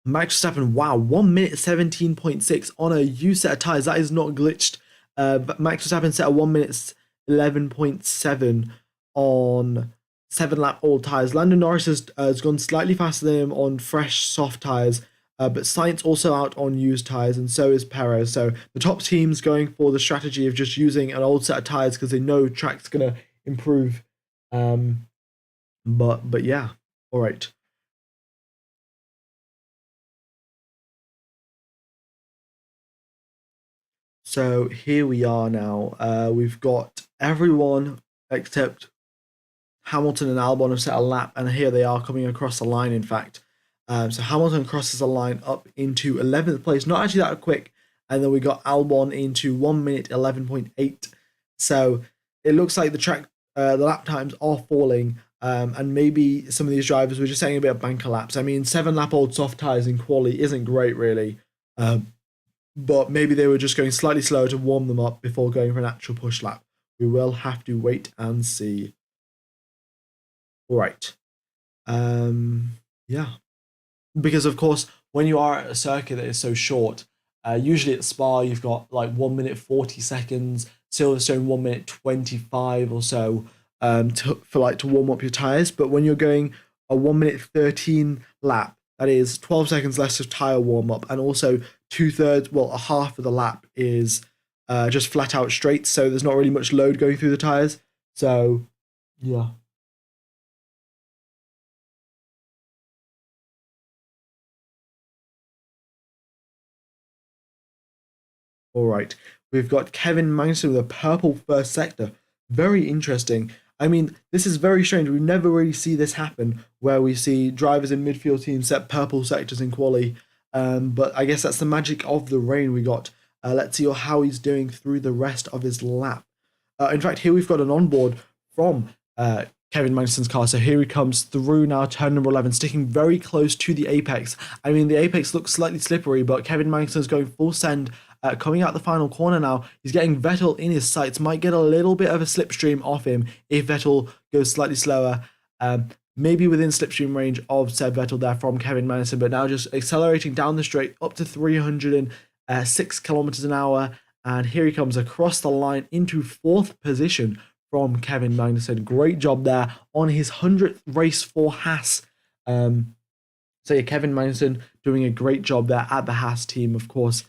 Verstappen, wow, 1 minute 17.6 on a U set of tires. That is not glitched. But Max Verstappen set a 1 minute 11.7 on 7 lap old tires. Lando Norris has gone slightly faster than him on fresh soft tires. But Sainz also out on used tires, and so is Perez. So the top team's going for the strategy of just using an old set of tires because they know track's gonna improve. Um, but yeah, all right. So here we are now. We've got everyone except Hamilton and Albon have set a lap, and here they are coming across the line, in fact. So Hamilton crosses the line up into 11th place, not actually that quick. And then we got Albon into 1 minute 11.8. So it looks like the lap times are falling. And maybe some of these drivers were just setting a bit of banker laps. I mean, 7 lap old soft tires in quali isn't great, really. But maybe they were just going slightly slower to warm them up before going for an actual push lap. We will have to wait and see. All right. Um, yeah. Because of course, when you are at a circuit that is so short, usually at Spa you've got like 1 minute 40 seconds, Silverstone 1 minute 25 or so, to warm up your tires. But when you're going a 1 minute 13 lap, that is 12 seconds less of tire warm up, and also 2/3, well, a half of the lap is just flat out straight, so there's not really much load going through the tires. So yeah. All right. We've got Kevin Magnussen with a purple first sector. Very interesting. I mean, this is very strange. We never really see this happen where we see drivers in midfield teams set purple sectors in quali. But I guess that's the magic of the rain we got. Let's see how he's doing through the rest of his lap. In fact, here we've got an onboard from Kevin Magnussen's car. So here he comes through now, turn number 11, sticking very close to the apex. I mean, the apex looks slightly slippery, but Kevin Magnussen's going full send. Coming out the final corner now, he's getting Vettel in his sights. Might get a little bit of a slipstream off him if Vettel goes slightly slower. Maybe within slipstream range of said Vettel there from Kevin Magnussen, but now just accelerating down the straight up to 306 kilometers an hour. And here he comes across the line into 4th position from Kevin Magnussen. Great job there on his 100th race for Haas. So yeah, Kevin Magnussen doing a great job there at the Haas team, of course.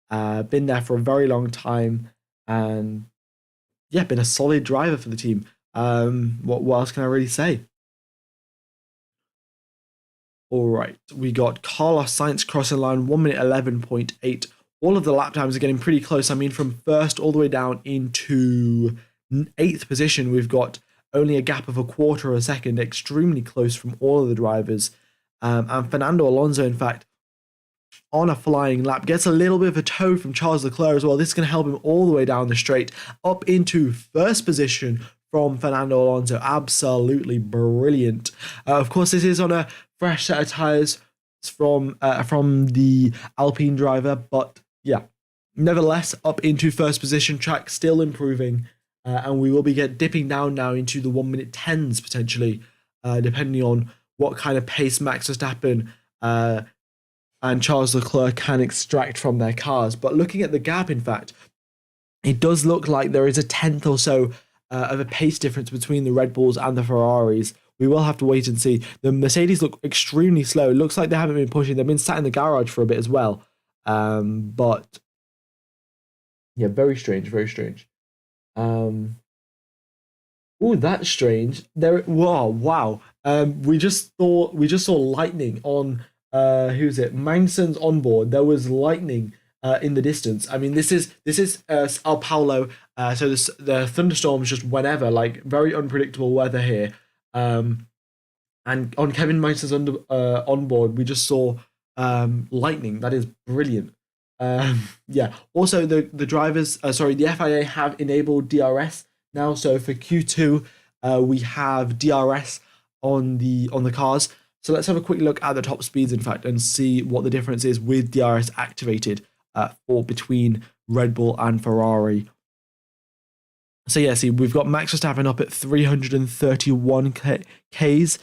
Been there for a very long time, and yeah, been a solid driver for the team. What else can I really say? All right, we got Carlos Sainz crossing line 1 minute 11.8. All of the lap times are getting pretty close. I mean, from first all the way down into eighth position, we've got only a gap of a quarter of a second, extremely close from all of the drivers. And Fernando Alonso, in fact, on a flying lap, gets a little bit of a tow from Charles Leclerc as well. This is going to help him all the way down the straight, up into first position from Fernando Alonso. Absolutely brilliant. Of course, this is on a fresh set of tyres from the Alpine driver, but yeah, nevertheless, up into first position. Track still improving, and we will be dipping down now into the 1 minute 10s potentially, depending on what kind of pace Max Verstappen and Charles Leclerc can extract from their cars. But looking at the gap, in fact, it does look like there is a tenth or so of a pace difference between the Red Bulls and the Ferraris. We will have to wait and see. The Mercedes look extremely slow. It looks like they haven't been pushing. They've been sat in the garage for a bit as well. But yeah, very strange, very strange. Oh, that's strange. Wow. We just saw lightning on who's it? Magnussen's onboard. There was lightning in the distance. I mean, this is Sao Paulo. So the thunderstorms just whenever, like very unpredictable weather here. And on Kevin Magnussen's onboard, we just saw lightning. That is brilliant. Yeah. Also, the drivers, the FIA have enabled DRS now. So for Q2, we have DRS on the cars. So let's have a quick look at the top speeds, in fact, and see what the difference is with DRS activated for between Red Bull and Ferrari. So yeah, see, we've got Max Verstappen up at 331 Ks,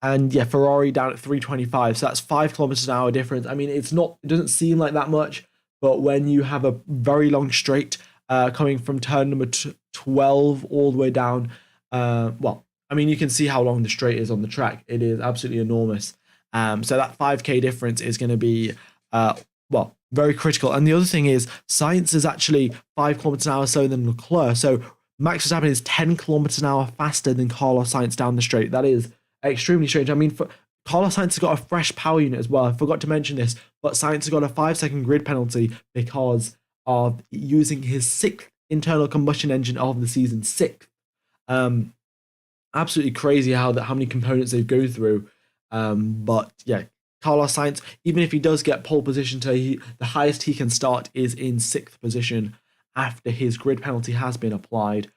and yeah, Ferrari down at 325. So that's 5 kilometers an hour difference. I mean, it doesn't seem like that much, but when you have a very long straight coming from turn number 12 all the way down, I mean, you can see how long the straight is on the track. It is absolutely enormous. So that 5K difference is going to be, very critical. And the other thing is, Sainz is actually 5 kilometers an hour slower than Leclerc. So Max Verstappen is 10 kilometers an hour faster than Carlos Sainz down the straight. That is extremely strange. I mean, Carlos Sainz has got a fresh power unit as well. I forgot to mention this, but Sainz has got a 5-second grid penalty because of using his 6th internal combustion engine of the season. 6th. Absolutely crazy how many components they go through. But yeah, Carlos Sainz, even if he does get pole position today, the highest he can start is in 6th position after his grid penalty has been applied.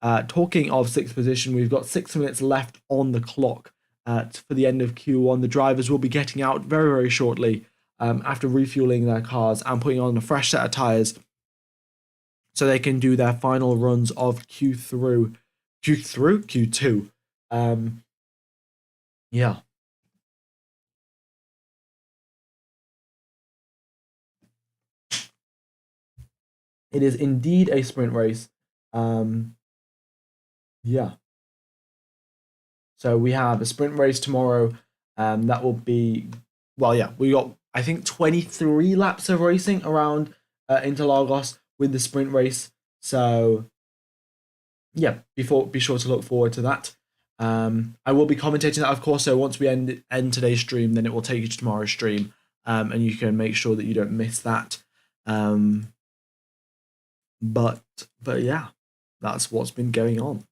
Talking of 6th position, we've got 6 minutes left on the clock for the end of Q1. The drivers will be getting out very, very shortly after refueling their cars and putting on a fresh set of tyres so they can do their final runs of Q2. Yeah. It is indeed a sprint race. Yeah. So we have a sprint race tomorrow. That will be, we got, I think, 23 laps of racing around Interlagos with the sprint race. So yeah, be sure to look forward to that. I will be commentating that, of course. So once we end today's stream, then it will take you to tomorrow's stream, and you can make sure that you don't miss that. But yeah, that's what's been going on.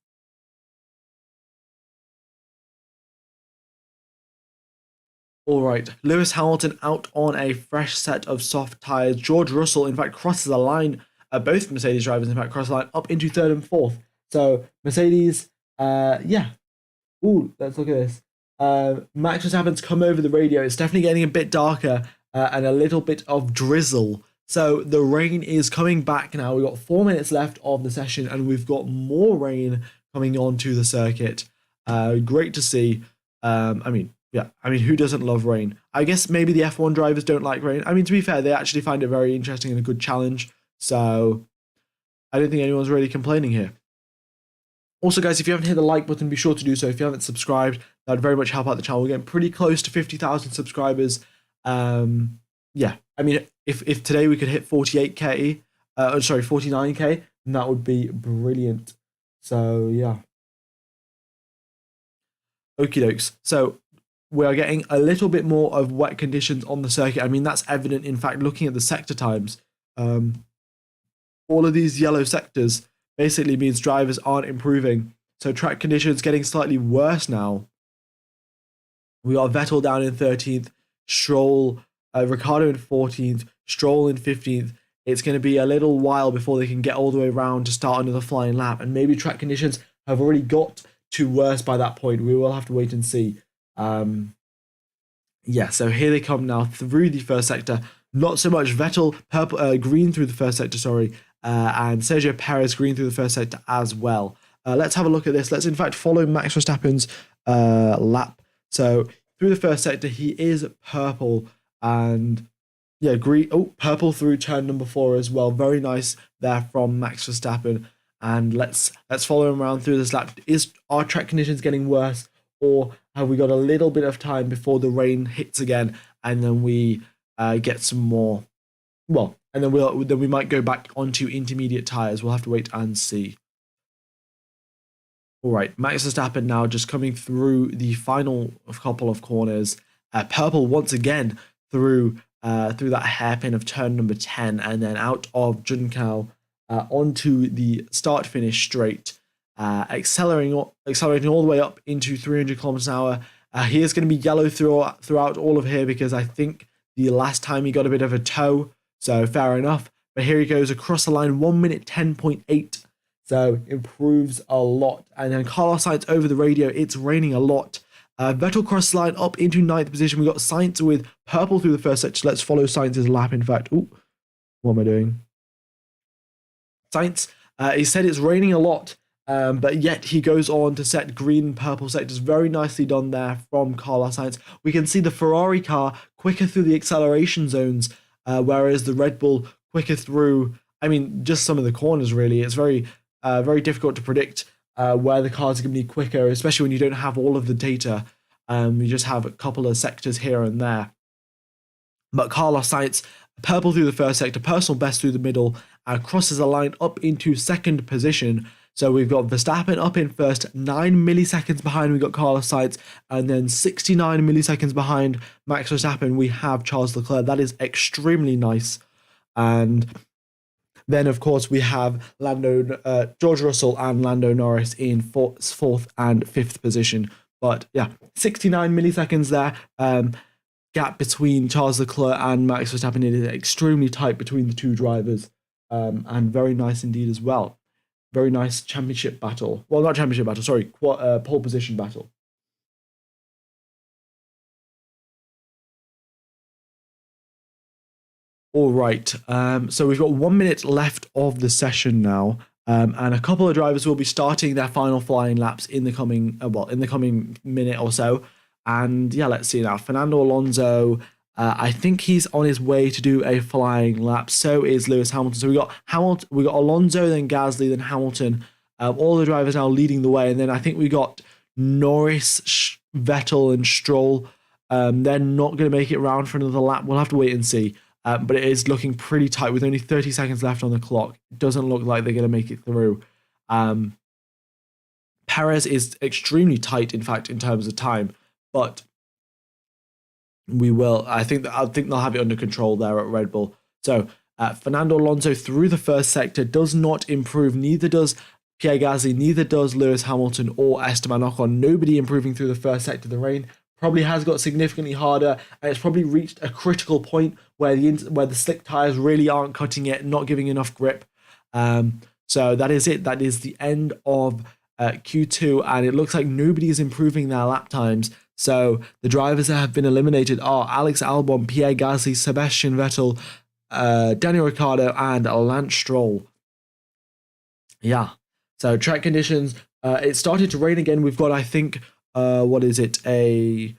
All right, Lewis Hamilton out on a fresh set of soft tyres. George Russell, in fact, crosses the line. Both Mercedes drivers, in fact, cross the line up into 3rd and 4th. So Mercedes, yeah. Ooh, let's look at this. Max Verstappen's come over the radio. It's definitely getting a bit darker and a little bit of drizzle. So the rain is coming back now. We've got 4 minutes left of the session, and we've got more rain coming onto the circuit. Great to see. Who doesn't love rain? I guess maybe the F1 drivers don't like rain. I mean, to be fair, they actually find it very interesting and a good challenge. So I don't think anyone's really complaining here. Also, guys, if you haven't hit the like button, be sure to do so. If you haven't subscribed, that would very much help out the channel. We're getting pretty close to 50,000 subscribers. Yeah, I mean, if today we could hit 49K, then that would be brilliant. So, yeah. Okie dokes. So, we are getting a little bit more of wet conditions on the circuit. I mean, that's evident, in fact, looking at the sector times. All of these yellow sectors basically means drivers aren't improving. So track conditions getting slightly worse now. We got Vettel down in 13th, Stroll, Ricciardo in 14th, Stroll in 15th. It's going to be a little while before they can get all the way around to start another flying lap. And maybe track conditions have already got to worse by that point. We will have to wait and see. Yeah, so here they come now through the first sector. Not so much Vettel, purple, green through the first sector, sorry, and Sergio Perez green through the first sector as well. Let's have a look at this. Let's in fact follow Max Verstappen's lap. So through the first sector, he is purple and yeah, green. Oh, purple through turn number 4 as well. Very nice there from Max Verstappen. And let's follow him around through this lap. Is our track conditions getting worse, or have we got a little bit of time before the rain hits again, and then we get some more? Well, and then we might go back onto intermediate tires. We'll have to wait and see. All right, Max Verstappen now just coming through the final couple of corners. Purple once again through that hairpin of turn number 10, and then out of Juncal onto the start-finish straight, accelerating all the way up into 300 kilometers an hour. He is going to be yellow throughout all of here because I think the last time he got a bit of a toe, so fair enough. But here he goes across the line, 1 minute 10.8. So improves a lot. And then Carlos Sainz over the radio, it's raining a lot. Vettel cross line up into 9th position. We got Sainz with purple through the first sector. Let's follow Sainz's lap, in fact. Ooh, what am I doing? Sainz, he said it's raining a lot, but yet he goes on to set green and purple sectors. Very nicely done there from Carlos Sainz. We can see the Ferrari car quicker through the acceleration zones, whereas the Red Bull quicker through, I mean, just some of the corners, really. It's very difficult to predict where the cars are going to be quicker, especially when you don't have all of the data. You just have a couple of sectors here and there. But Carlos Sainz, purple through the first sector, personal best through the middle, crosses the line up into 2nd position. So we've got Verstappen up in first, 9 milliseconds behind, we've got Carlos Sainz, and then 69 milliseconds behind Max Verstappen, we have Charles Leclerc. That is extremely nice. And then, of course, we have George Russell and Lando Norris in 4th and 5th position. But yeah, 69 milliseconds there. Gap between Charles Leclerc and Max Verstappen is extremely tight between the two drivers, and very nice indeed as well. Very nice championship battle. Well, not championship battle, sorry, pole position battle. All right, so we've got 1 minute left of the session now, and a couple of drivers will be starting their final flying laps in the coming minute or so. And yeah, let's see now. Fernando Alonso, I think he's on his way to do a flying lap. So is Lewis Hamilton. So we got Alonso, then Gasly, then Hamilton. All the drivers now leading the way, and then I think we got Norris, Vettel, and Stroll. They're not going to make it around for another lap. We'll have to wait and see. But it is looking pretty tight with only 30 seconds left on the clock. It doesn't look like they're going to make it through. Perez is extremely tight, in fact, in terms of time. But we will. I think they'll have it under control there at Red Bull. So Fernando Alonso through the first sector does not improve. Neither does Pierre Gasly. Neither does Lewis Hamilton or Esteban Ocon. Nobody improving through the first sector. The rain probably has got significantly harder, and it's probably reached a critical point where the slick tires really aren't cutting it, not giving enough grip. So that is it. That is the end of Q2, and it looks like nobody is improving their lap times. So the drivers that have been eliminated are Alex Albon, Pierre Gasly, Sebastian Vettel, Daniel Ricciardo, and Lance Stroll. Yeah. So track conditions. It started to rain again. We've got, I think, a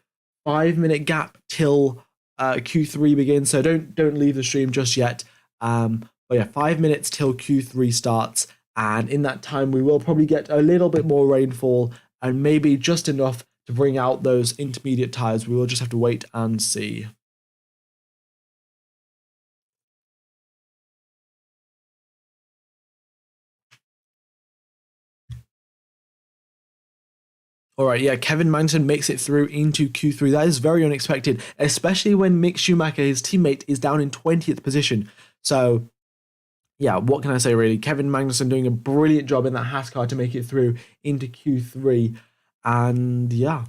5-minute gap till Q3 begins. So don't leave the stream just yet. But yeah, 5 minutes till Q3 starts. And in that time, we will probably get a little bit more rainfall and maybe just enough to bring out those intermediate tires. We will just have to wait and see. All right, yeah, Kevin Magnussen makes it through into Q3. That is very unexpected, especially when Mick Schumacher, his teammate, is down in 20th position. So, yeah, what can I say really? Kevin Magnussen doing a brilliant job in that Haas car to make it through into Q3. And yeah.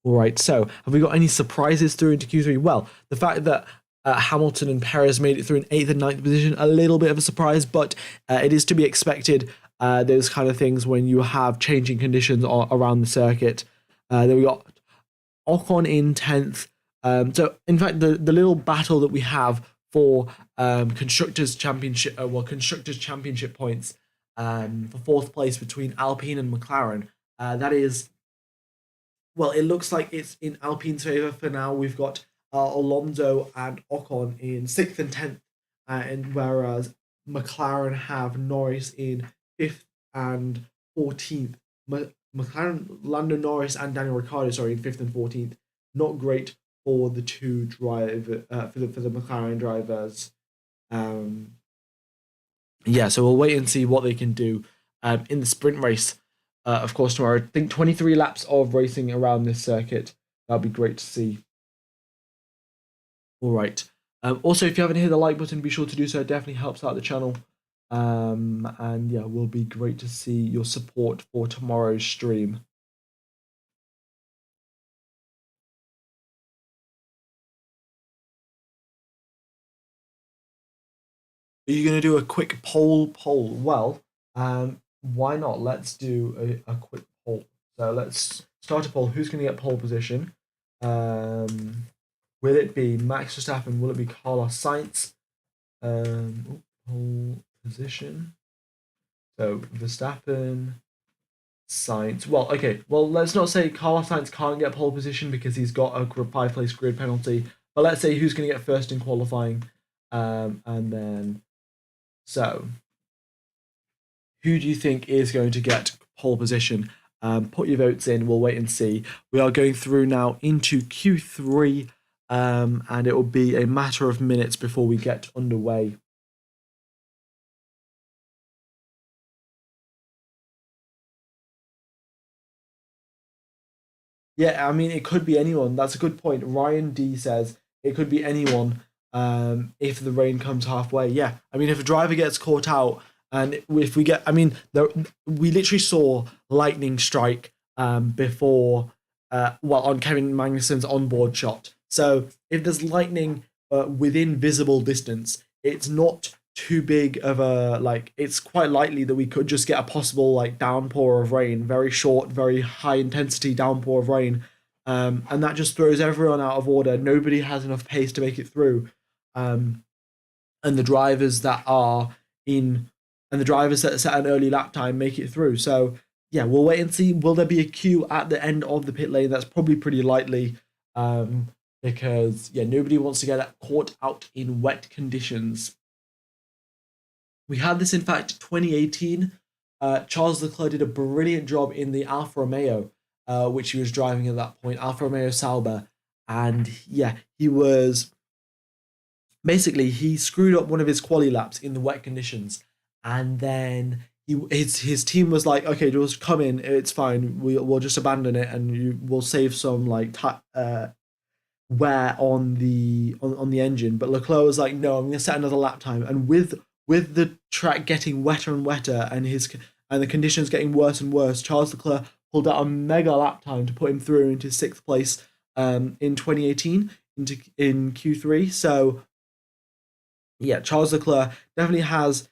All right, so have we got any surprises through into Q3? Well, the fact that Hamilton and Perez made it through in 8th and 9th position, a little bit of a surprise, but it is to be expected. Those kind of things when you have changing conditions around the circuit. Then we got Ocon in 10th. So, in fact, the little battle that we have for Constructors' Championship, Constructors' Championship points for 4th place between Alpine and McLaren, that is, well, it looks like it's in Alpine's favour for now. We've got Alonso and Ocon in 6th and 10th, and whereas McLaren have Norris in 5th and 14th. McLaren, Lando Norris and Daniel Ricciardo, sorry, in 5th and 14th. Not great for the two for the McLaren drivers. Yeah, so we'll wait and see what they can do in the sprint race. Of course, tomorrow. I think 23 laps of racing around this circuit. That'll be great to see. All right. Also, if you haven't hit the like button, be sure to do so. It definitely helps out the channel. And yeah, will be great to see your support for tomorrow's stream. Are you going to do a quick poll? Well, why not? Let's do a quick poll. So let's start a poll. Who's going to get pole position? Will it be Max Verstappen? Will it be Carlos Sainz? Pole position. So Verstappen, Sainz. Well, okay. Well, let's not say Carlos Sainz can't get pole position because he's got a 5-place grid penalty. But let's say who's going to get first in qualifying, and then so who do you think is going to get pole position? Put your votes in. We'll wait and see. We are going through now into Q3, and it will be a matter of minutes before we get underway. Yeah, I mean, it could be anyone. That's a good point. Ryan D says it could be anyone if the rain comes halfway. Yeah, I mean, if a driver gets caught out, and if we get, I mean, we literally saw lightning strike before, well, on Kevin Magnussen's onboard shot. So if there's lightning within visible distance, it's not too big of a, like, it's quite likely that we could just get a possible like downpour of rain, very short, very high intensity downpour of rain, and that just throws everyone out of order. Nobody has enough pace to make it through, and the drivers that are in and the drivers that set an early lap time make it through. So yeah, we'll wait and see. Will there be a queue at the end of the pit lane? That's probably pretty likely, because yeah, nobody wants to get caught out in wet conditions. We had this, in fact, 2018. Charles Leclerc did a brilliant job in the Alfa Romeo, which he was driving at that point, Alfa Romeo Sauber. And yeah, he was basically, he screwed up one of his quali laps in the wet conditions. And then his team was like, okay, just come in, it's fine. We'll just abandon it and we'll save some like wear on the engine. But Leclerc was like, no, I'm gonna set another lap time. And with the track getting wetter and wetter and the conditions getting worse and worse, Charles Leclerc pulled out a mega lap time to put him through into 6th place in 2018 in Q3. So yeah, Charles Leclerc definitely has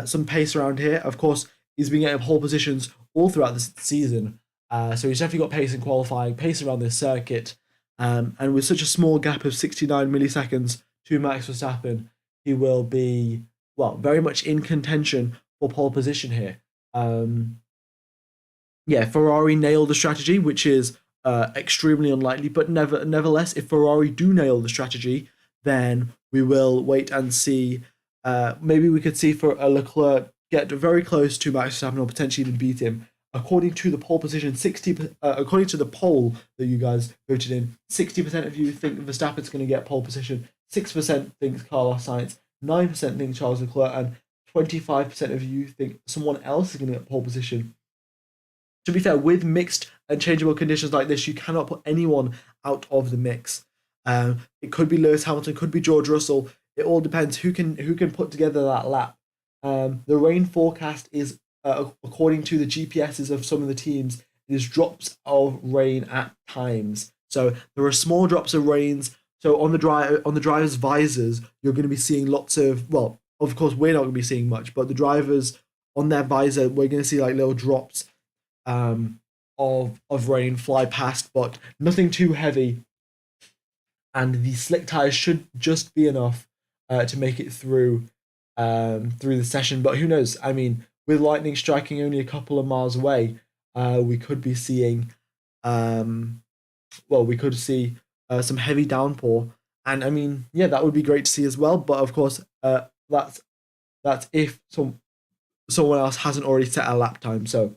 some pace around here. Of course, he's been getting pole positions all throughout this season. So he's definitely got pace in qualifying, pace around this circuit. And with such a small gap of 69 milliseconds to Max Verstappen, he will be, well, very much in contention for pole position here. Yeah, Ferrari nailed the strategy, which is extremely unlikely, but nevertheless, if Ferrari do nail the strategy, then we will wait and see. Maybe we could see for a Leclerc get very close to Max Verstappen or potentially even beat him. According to the pole position, according to the poll that you guys voted in, 60% of you think Verstappen's going to get pole position, 6% thinks Carlos Sainz, 9% think Charles Leclerc, and 25% of you think someone else is going to get pole position. to be fair, with mixed and changeable conditions like this, you cannot put anyone out of the mix. It could be Lewis Hamilton, could be George Russell. It all depends who can put together that lap. The rain forecast is, according to the GPSs of some of the teams, is drops of rain at times. So there are small drops of rains. So on the driver's visors, you're going to be seeing lots of, well, of course we're not going to be seeing much, but the drivers on their visor, we're going to see like little drops of rain fly past, but nothing too heavy. And the slick tires should just be enough to make it through the session. But who knows? I mean, with lightning striking only a couple of miles away, we could be seeing, we could see some heavy downpour, and I mean, yeah, that would be great to see as well. But of course, that's if someone else hasn't already set a lap time. So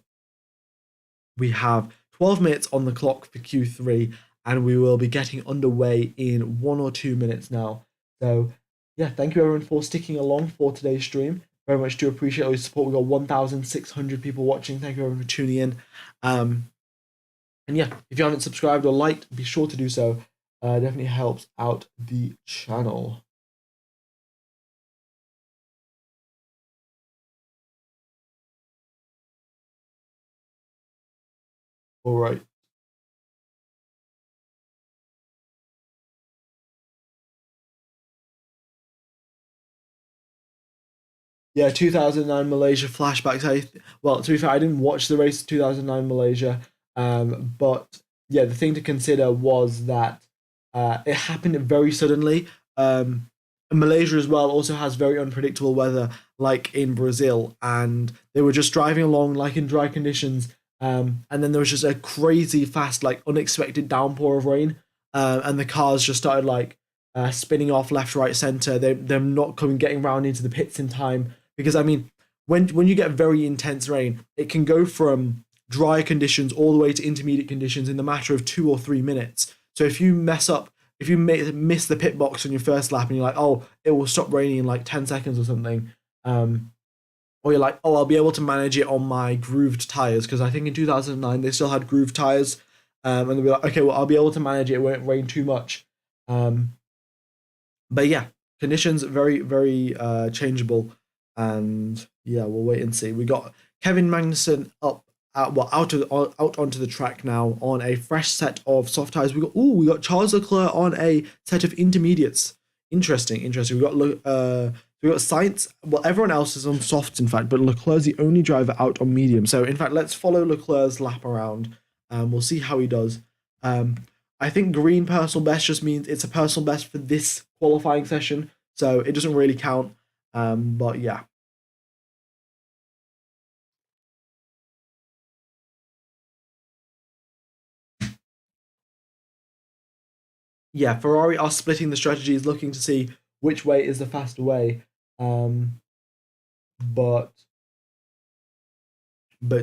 we have 12 minutes on the clock for Q3, and we will be getting underway in 1 or 2 minutes now. So yeah, thank you everyone for sticking along for today's stream. Very much do appreciate all your support. We've got 1,600 people watching. Thank you everyone for tuning in. And yeah, if you haven't subscribed or liked, be sure to do so. Definitely helps out the channel. All right. Yeah, 2009 Malaysia flashbacks. Well, to be fair, I didn't watch the race of 2009 Malaysia. But yeah, the thing to consider was that it happened very suddenly. Malaysia as well also has very unpredictable weather, like in Brazil, and they were just driving along like in dry conditions, and then there was just a crazy fast, like unexpected downpour of rain, and the cars just started like spinning off left, right, center. They're not getting round into the pits in time, because I mean, when you get very intense rain, it can go from dry conditions all the way to intermediate conditions in the matter of 2 or 3 minutes. So if you mess up, if you miss the pit box on your first lap and you're like, oh, it will stop raining in like 10 seconds or something, or you're like, oh, I'll be able to manage it on my grooved tires, because I think in 2009 they still had grooved tires, and they'll be like, okay, well, I'll be able to manage it, it won't rain too much. But yeah, conditions very, very changeable, and yeah, we'll wait and see. We got Kevin Magnussen up out onto the track now on a fresh set of soft tires. We got Charles Leclerc on a set of intermediates. Interesting. We got Sainz. Well, everyone else is on softs, in fact, but Leclerc's the only driver out on medium. So in fact, let's follow Leclerc's lap around. We'll see how he does. I think green personal best just means it's a personal best for this qualifying session, so it doesn't really count. But yeah. Yeah, Ferrari are splitting the strategies, looking to see which way is the faster way. But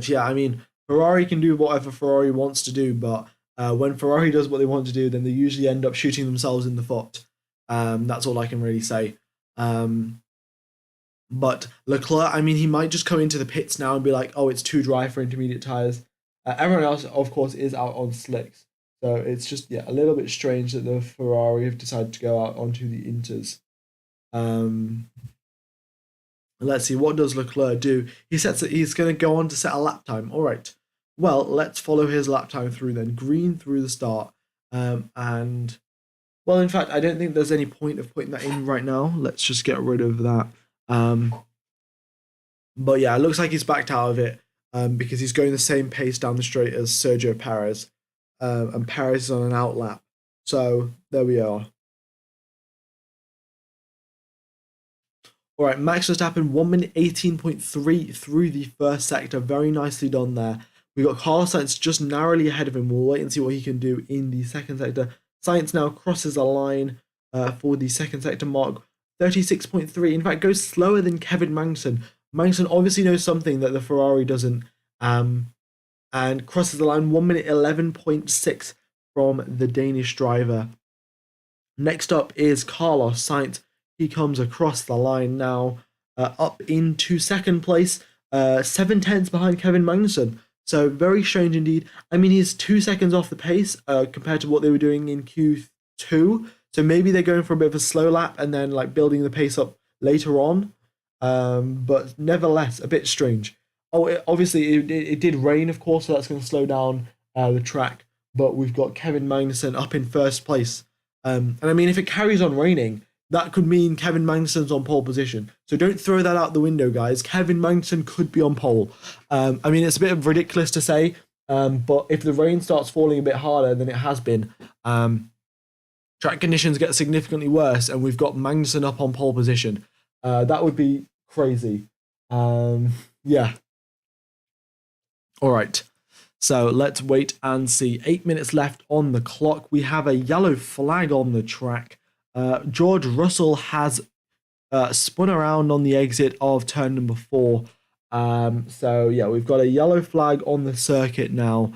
yeah, I mean, Ferrari can do whatever Ferrari wants to do, but when Ferrari does what they want to do, then they usually end up shooting themselves in the foot. That's all I can really say. But Leclerc, I mean, he might just come into the pits now and be like, oh, it's too dry for intermediate tires. Everyone else, of course, is out on slicks. So it's just, yeah, a little bit strange that the Ferrari have decided to go out onto the Inters. Let's see, what does Leclerc do? He's going to go on to set a lap time. All right. Well, let's follow his lap time through then. Green through the start. And, well, in fact, I don't think there's any point of putting that in right now. Let's just get rid of that. But yeah, it looks like he's backed out of it because he's going the same pace down the straight as Sergio Perez. And Perez is on an outlap. So there we are. All right, Max Verstappen, 1 minute 18.3 through the first sector. Very nicely done there. We got Carlos Sainz just narrowly ahead of him. We'll wait and see what he can do in the second sector. Sainz now crosses the line for the second sector mark. 36.3. In fact, goes slower than Kevin Magnussen. Magnussen obviously knows something that the Ferrari doesn't. And crosses the line 1 minute 11.6 from the Danish driver. Next up is Carlos Sainz. He comes across the line now, up into second place, 7 tenths behind Kevin Magnussen. So very strange indeed. I mean, he's 2 seconds off the pace compared to what they were doing in Q2. So maybe they're going for a bit of a slow lap and then like building the pace up later on. But nevertheless, a bit strange. Oh, it did rain, of course, so that's going to slow down the track. But we've got Kevin Magnussen up in first place. And I mean, if it carries on raining, that could mean Kevin Magnussen's on pole position. So don't throw that out the window, guys. Kevin Magnussen could be on pole. I mean, it's a bit ridiculous to say, but if the rain starts falling a bit harder than it has been, track conditions get significantly worse, and we've got Magnussen up on pole position. That would be crazy. Yeah. All right. So let's wait and see. 8 minutes left on the clock. We have a yellow flag on the track. George Russell has spun around on the exit of turn number 4. So yeah, we've got a yellow flag on the circuit now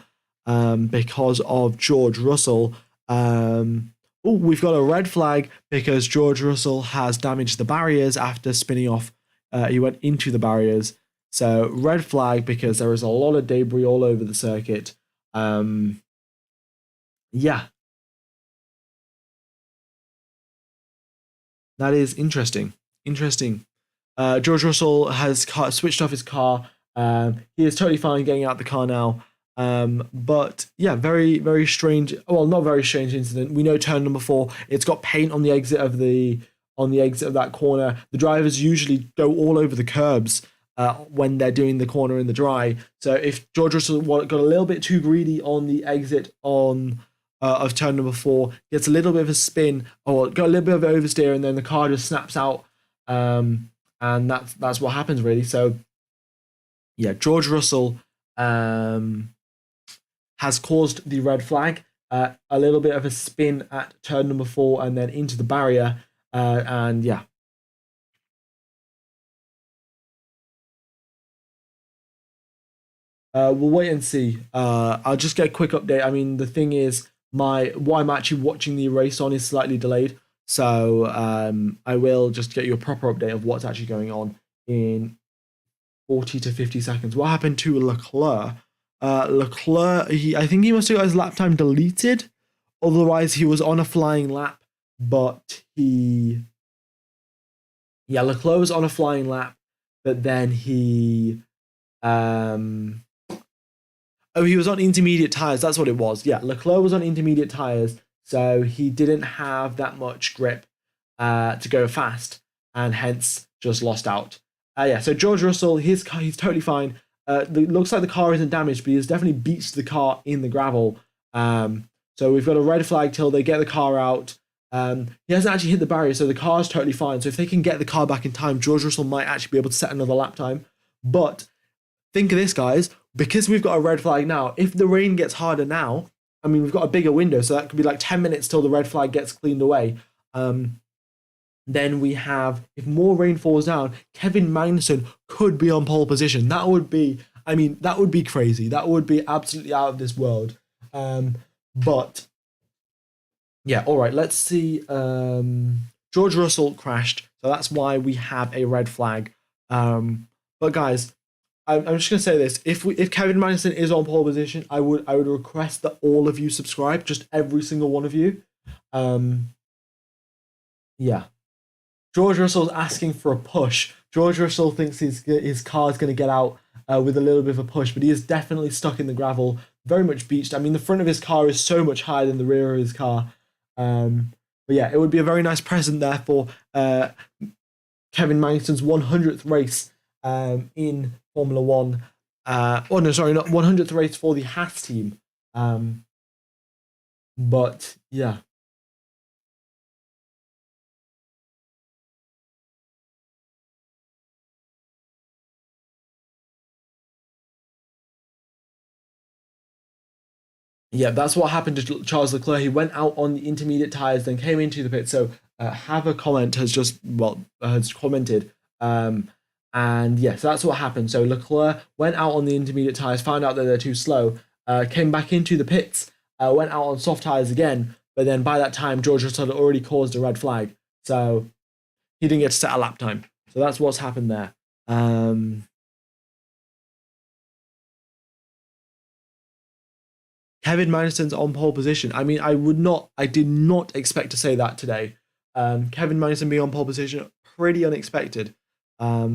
because of George Russell. We've got a red flag because George Russell has damaged the barriers after spinning off. He went into the barriers. So red flag because there is a lot of debris all over the circuit. Yeah. That is interesting. George Russell has switched off his car. He is totally fine getting out the car now. But yeah, very, very strange. Well, not very strange incident. We know turn number 4. It's got paint on the exit of that corner. The drivers usually go all over the curbs when they're doing the corner in the dry. So if George Russell got a little bit too greedy on the exit of turn number 4, gets a little bit of a spin or got a little bit of oversteer, and then the car just snaps out. And that's what happens really. So yeah, George Russell has caused the red flag. A little bit of a spin at turn number 4 and then into the barrier. And yeah. We'll wait and see. I'll just get a quick update. I mean, the thing is, what I'm actually watching the race on is slightly delayed. So I will just get you a proper update of what's actually going on in 40 to 50 seconds. What happened to Leclerc? Leclerc, I think he must have got his lap time deleted. Otherwise, he was on a flying lap, but Leclerc was on a flying lap, but then he he was on intermediate tires. That's what it was. Yeah, Leclerc was on intermediate tires, so he didn't have that much grip to go fast, and hence just lost out. Yeah, so George Russell, he's totally fine. Looks like the car isn't damaged, but he's definitely beached the car in the gravel. So we've got a red flag till they get the car out. He hasn't actually hit the barrier, so the car's totally fine. So if they can get the car back in time, George Russell might actually be able to set another lap time. But think of this, guys, because we've got a red flag now, if the rain gets harder now, I mean, we've got a bigger window, so that could be like 10 minutes till the red flag gets cleaned away. Then we have, if more rain falls down, Kevin Magnussen could be on pole position. That would be crazy. That would be absolutely out of this world. But yeah, all right, let's see. George Russell crashed, so that's why we have a red flag. But guys, I'm just gonna say this: if Kevin Magnussen is on pole position, I would request that all of you subscribe, just every single one of you. Yeah, George Russell's asking for a push. George Russell thinks his car is gonna get out with a little bit of a push, but he is definitely stuck in the gravel, very much beached. I mean, the front of his car is so much higher than the rear of his car. But yeah, it would be a very nice present there for Kevin Magnussen's 100th race in Formula One. Oh no, sorry, not 100th race for the Haas team. But yeah. Yeah, that's what happened to Charles Leclerc. He went out on the intermediate tires, then came into the pit. So have a comment has commented. And yes, that's what happened. So Leclerc went out on the intermediate tires, found out that they're too slow, came back into the pits, went out on soft tires again. But then by that time, George Russell had already caused a red flag. So he didn't get to set a lap time. So that's what's happened there. Kevin Magnussen's on pole position. I mean, I did not expect to say that today. Kevin Magnussen being on pole position, pretty unexpected. Well,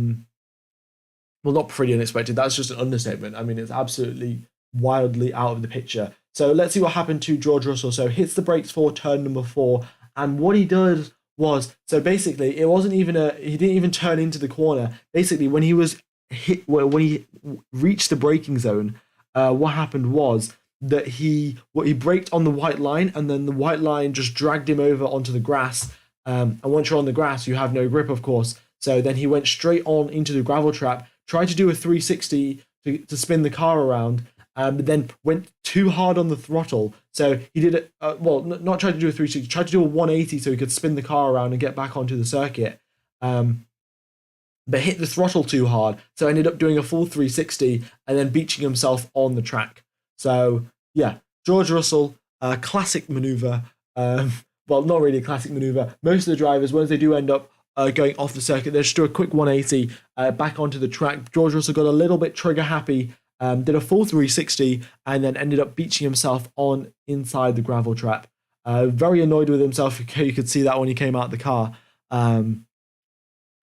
not pretty unexpected. That's just an understatement. I mean, it's absolutely wildly out of the picture. So let's see what happened to George Russell. So hits the brakes for turn number 4, and what he does was, so basically, it wasn't even he didn't even turn into the corner. Basically, when he was hit, when he reached the braking zone, what happened was that he braked on the white line, and then the white line just dragged him over onto the grass. And once you're on the grass, you have no grip, of course. So then he went straight on into the gravel trap, tried to do a 360 to spin the car around, but then went too hard on the throttle. So he did it, not tried to do a 360, tried to do a 180 so he could spin the car around and get back onto the circuit. But hit the throttle too hard, so ended up doing a full 360 and then beaching himself on the track. So yeah, George Russell, classic maneuver. Well, not really a classic maneuver. Most of the drivers, once they do end up going off the circuit, they just do a quick 180 back onto the track. George Russell got a little bit trigger happy, did a full 360, and then ended up beaching himself on inside the gravel trap. Very annoyed with himself. You could see that when he came out of the car.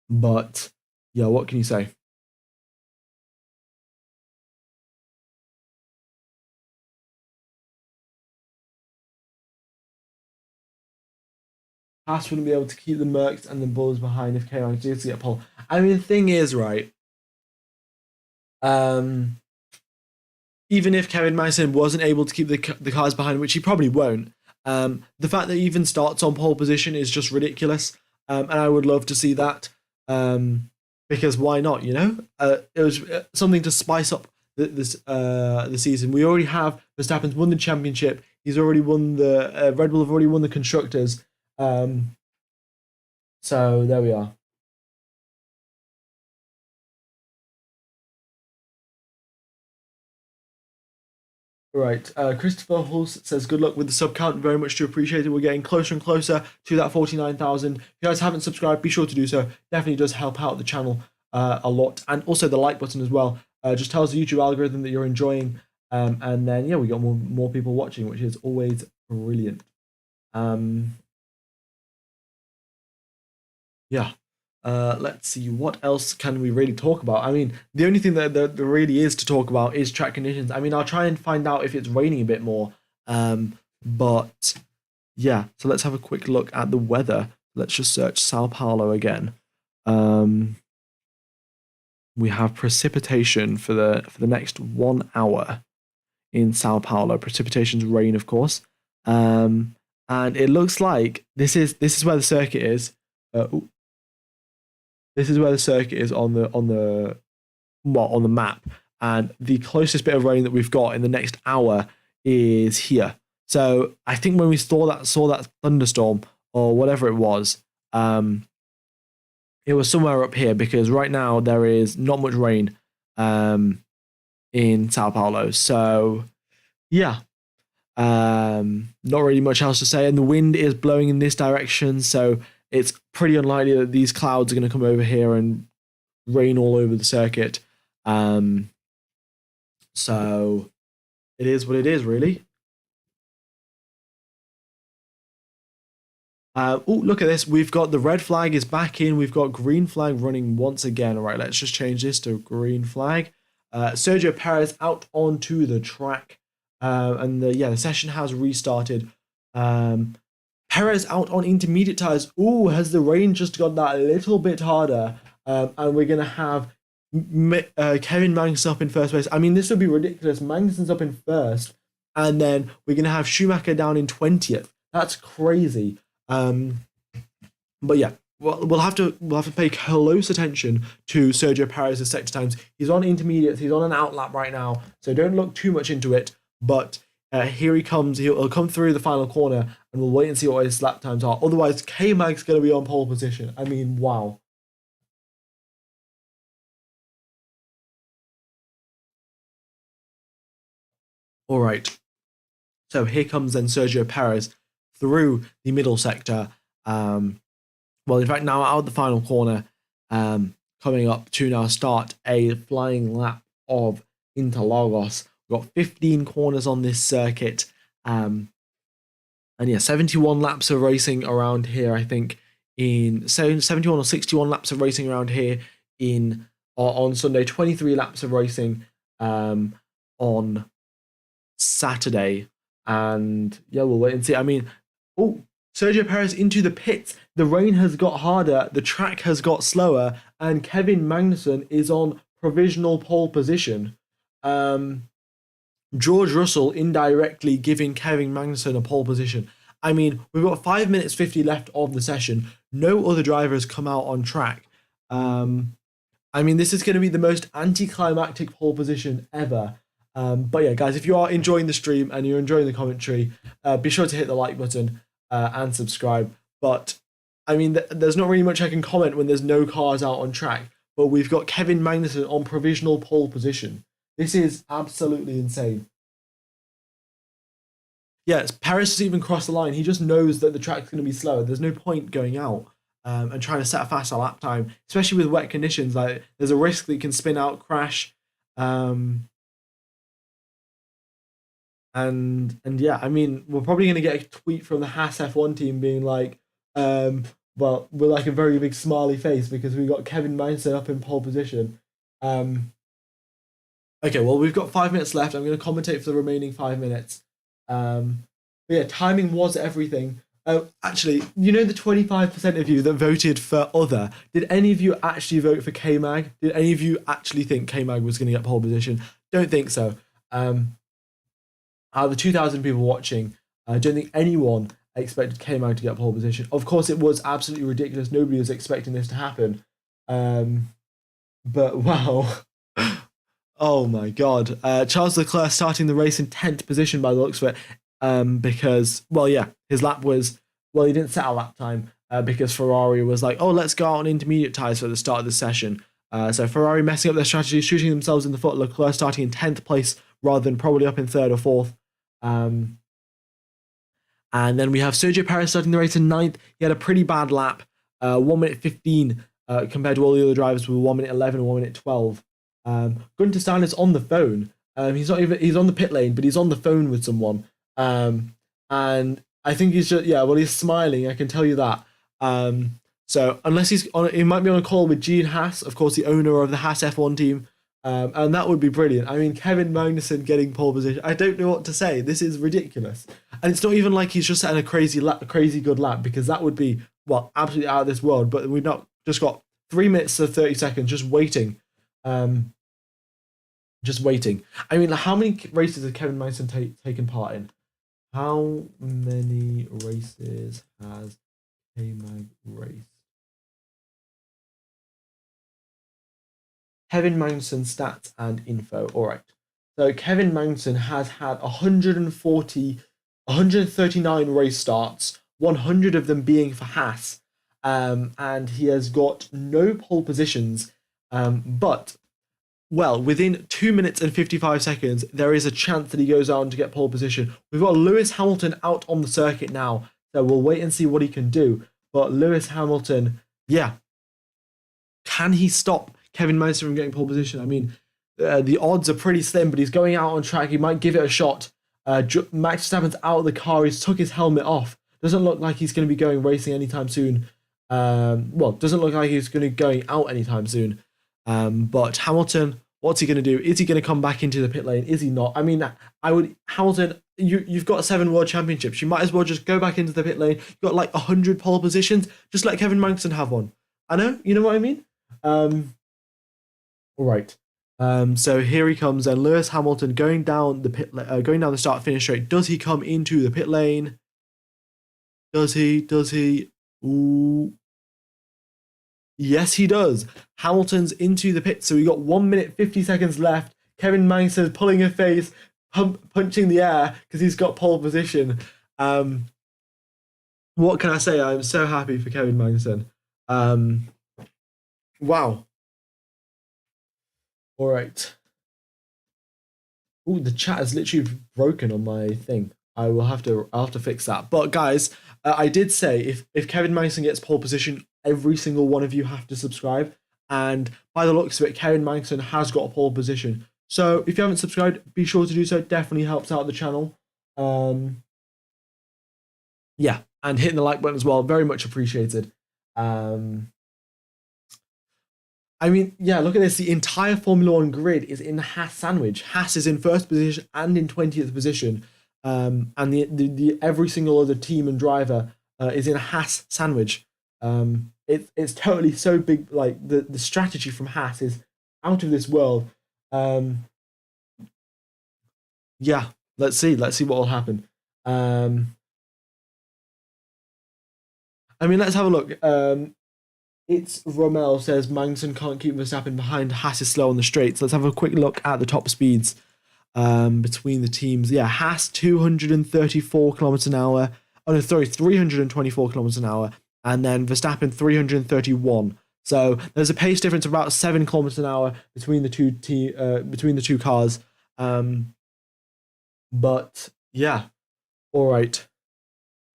But yeah, what can you say? Haas wouldn't be able to keep the Mercs and the Bulls behind if K1 did get pole. I mean, the thing is, right? Even if Kevin Magnussen wasn't able to keep the cars behind, which he probably won't, the fact that he even starts on pole position is just ridiculous. And I would love to see that. Because why not? You know, it was something to spice up the season. We already have Verstappen's won the championship. He's already won the Red Bull have already won the constructors. So there we are. Right. Christopher Hulse says, good luck with the sub count. Very much to appreciate it. We're getting closer and closer to that 49,000. If you guys haven't subscribed, be sure to do so. Definitely does help out the channel a lot. And also the like button as well. Just tells the YouTube algorithm that you're enjoying. And then, yeah, we got more people watching, which is always brilliant. Yeah. Let's see, what else can we really talk about? I mean, the only thing that there really is to talk about is track conditions. I mean, I'll try and find out if it's raining a bit more. But yeah, so let's have a quick look at the weather. Let's just search Sao Paulo again. We have precipitation for the next 1 hour in Sao Paulo. Precipitation's rain, of course. And it looks like this is where the circuit is. This is where the circuit is on the map, and the closest bit of rain that we've got in the next hour is here. So I think when we saw that thunderstorm or whatever it was somewhere up here, because right now there is not much rain in Sao Paulo. So yeah, not really much else to say, and the wind is blowing in this direction, so it's pretty unlikely that these clouds are going to come over here and rain all over the circuit. So it is what it is, really. Oh, look at this. We've got the red flag is back in. We've got green flag running once again. All right, let's just change this to green flag. Sergio Perez out onto the track. And the session has restarted. Perez out on intermediate tires. Ooh, has the rain just got that a little bit harder? And we're going to have Kevin Magnussen up in first place. I mean, this would be ridiculous. Magnussen's up in first, and then we're going to have Schumacher down in 20th. That's crazy. But yeah, we'll have to pay close attention to Sergio Perez's sector times. He's on intermediates. He's on an outlap right now, so don't look too much into it. But here he comes. He'll come through the final corner, and we'll wait and see what his lap times are. Otherwise, K-Mag's going to be on pole position. I mean, wow. All right. So here comes then Sergio Perez through the middle sector. Well, in fact, now out of the final corner, coming up to now start a flying lap of Interlagos. We've got 15 corners on this circuit. And yeah, 71 laps of racing around here, I think, in 71 or 61 laps of racing around here on Sunday, 23 laps of racing on Saturday. And yeah, we'll wait and see. I mean, Sergio Perez into the pits. The rain has got harder, the track has got slower, and Kevin Magnussen is on provisional pole position. George Russell indirectly giving Kevin Magnussen a pole position. I mean, we've got 5 minutes 50 left of the session. No other drivers come out on track. I mean, this is going to be the most anticlimactic pole position ever. But yeah, guys, if you are enjoying the stream and you're enjoying the commentary, be sure to hit the like button and subscribe. But I mean, there's not really much I can comment when there's no cars out on track. But we've got Kevin Magnussen on provisional pole position. This is absolutely insane. Yes, Perez has even crossed the line. He just knows that the track's going to be slower. There's no point going out and trying to set a faster lap time, especially with wet conditions. Like, there's a risk that you can spin out, crash. And yeah, I mean, we're probably going to get a tweet from the Haas F1 team being like, well, with like a very big smiley face because we got Kevin Magnussen up in pole position. Okay, well, we've got 5 minutes left. I'm going to commentate for the remaining 5 minutes. But yeah, timing was everything. Actually, you know the 25% of you that voted for other, did any of you actually vote for K-Mag? Did any of you actually think K-Mag was going to get pole position? Don't think so. Out of the 2,000 people watching, I don't think anyone expected K-Mag to get pole position. Of course, it was absolutely ridiculous. Nobody was expecting this to happen. But wow. Oh my God. Charles Leclerc starting the race in 10th position by the looks of it. Because, well, yeah, his lap was, well, he didn't set a lap time because Ferrari was like, oh, let's go out on intermediate tyres for the start of the session. So Ferrari messing up their strategy, shooting themselves in the foot. Leclerc starting in 10th place rather than probably up in 3rd or 4th. And then we have Sergio Perez starting the race in 9th. He had a pretty bad lap, 1 minute 15 compared to all the other drivers with 1 minute 11 and 1 minute 12. Gunter Steiner is on the phone. He's on the pit lane, but he's on the phone with someone. And I think he's just, yeah, well, he's smiling. I can tell you that. So unless he might be on a call with Gene Haas, of course, the owner of the Haas F1 team. And that would be brilliant. I mean, Kevin Magnussen getting pole position. I don't know what to say. This is ridiculous. And it's not even like he's just setting a crazy good lap, because that would be, well, absolutely out of this world. But we've not just got 3 minutes to 30 seconds just waiting. Just waiting. I mean, how many races has Kevin Magnussen taken part in? How many races has K-Mag raced? Kevin Magnussen stats and info. All right. So Kevin Magnussen has had 139 race starts, 100 of them being for Haas. And he has got no pole positions. But, well, within 2 minutes and 55 seconds, there is a chance that he goes on to get pole position. We've got Lewis Hamilton out on the circuit now, so we'll wait and see what he can do. But Lewis Hamilton, yeah, can he stop Kevin Magnussen from getting pole position? I mean, the odds are pretty slim, but he's going out on track. He might give it a shot. Max Verstappen's out of the car. He's took his helmet off. Doesn't look like he's going to be going racing anytime soon. Well, doesn't look like he's going to be going out anytime soon. But Hamilton, what's he going to do? Is he going to come back into the pit lane? Is he not? I mean, Hamilton, you've got 7 world championships. You might as well just go back into the pit lane. You've got like 100 pole positions. Just let Kevin Magnussen have one. I know, you know what I mean? All right. So here he comes, and Lewis Hamilton going down the start-finish straight. Does he come into the pit lane? Does he? Ooh. Yes, he does. Hamilton's into the pit, so we got 1 minute 50 seconds left. Kevin Magnussen pulling a face, punching the air because he's got pole position. What can I say? I'm so happy for Kevin Magnussen. Wow. All right. Ooh, the chat is literally broken on my thing. I'll have to fix that. But guys, I did say if Kevin Magnussen gets pole position, every single one of you have to subscribe. And by the looks of it, Kevin Magnussen has got a pole position. So if you haven't subscribed, be sure to do so. It definitely helps out the channel. Yeah, and hitting the like button as well, very much appreciated. I mean, yeah, look at this. The entire Formula One grid is in the Haas sandwich. Haas is in first position and in 20th position. And the every single other team and driver is in a Haas sandwich. It's totally so big. Like the strategy from Haas is out of this world. Yeah, let's see what will happen. I mean, let's have a look. It's Rommel says Magnussen can't keep Verstappen behind. Haas is slow on the straights. Let's have a quick look at the top speeds between the teams. Yeah, Haas 234 kilometers an hour. Oh no, sorry, 324 kilometers an hour, and then Verstappen 331. So there's a pace difference of about 7 kilometers an hour between the two cars. But yeah, all right.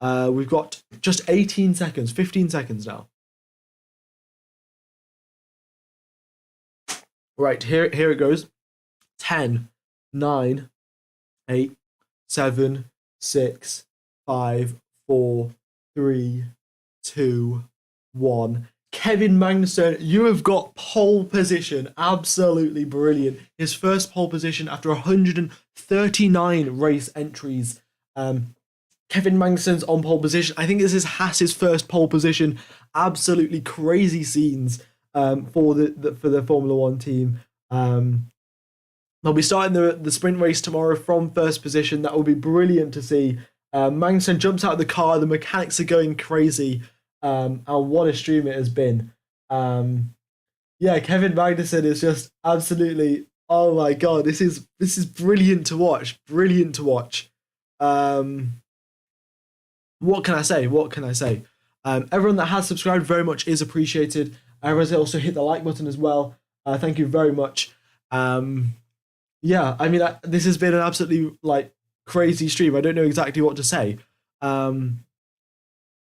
We've got just 18 seconds, 15 seconds now. Right, here it goes. 10, 9, 8, 7, 6, 5, 4, 3, 2, 1. Kevin Magnussen, you have got pole position. Absolutely brilliant. His first pole position after 139 race entries. Kevin Magnussen's on pole position. I think this is Haas's first pole position. Absolutely crazy scenes for the Formula One team. They'll be starting the sprint race tomorrow from first position. That will be brilliant to see. Magnussen jumps out of the car. The mechanics are going crazy. And what a stream it has been. Yeah, Kevin Magnussen is just absolutely. Oh my god, this is brilliant to watch. Brilliant to watch. What can I say? Everyone that has subscribed very much is appreciated. Everyone's also hit the like button as well. Thank you very much. Yeah, I mean, this has been an absolutely crazy stream. I don't know exactly what to say.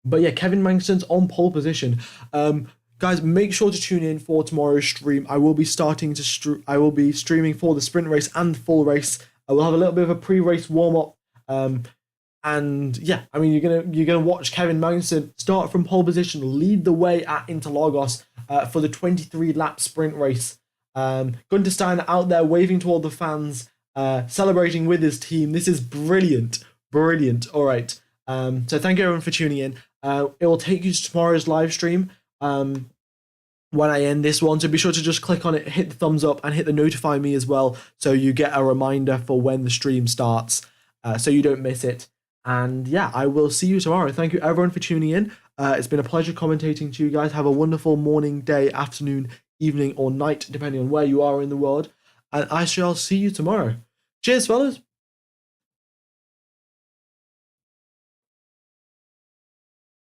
But yeah, Kevin Magnussen's on pole position. Guys, make sure to tune in for tomorrow's stream. I will be streaming for the sprint race and full race. I will have a little bit of a pre-race warm-up. And yeah, I mean, you're gonna watch Kevin Magnussen start from pole position, lead the way at Interlagos for the 23-lap sprint race. Gunter Steiner out there waving to all the fans, celebrating with his team. This is brilliant. All right. So thank you everyone for tuning in. It will take you to tomorrow's live stream when I end this one. So be sure to just click on it, hit the thumbs up, and hit the notify me as well, so you get a reminder for when the stream starts, so you don't miss it. And yeah, I will see you tomorrow. Thank you everyone for tuning in. It's been a pleasure commentating to you guys. Have a wonderful morning, day, afternoon, evening, or night, depending on where you are in the world. And I shall see you tomorrow. Cheers, fellas.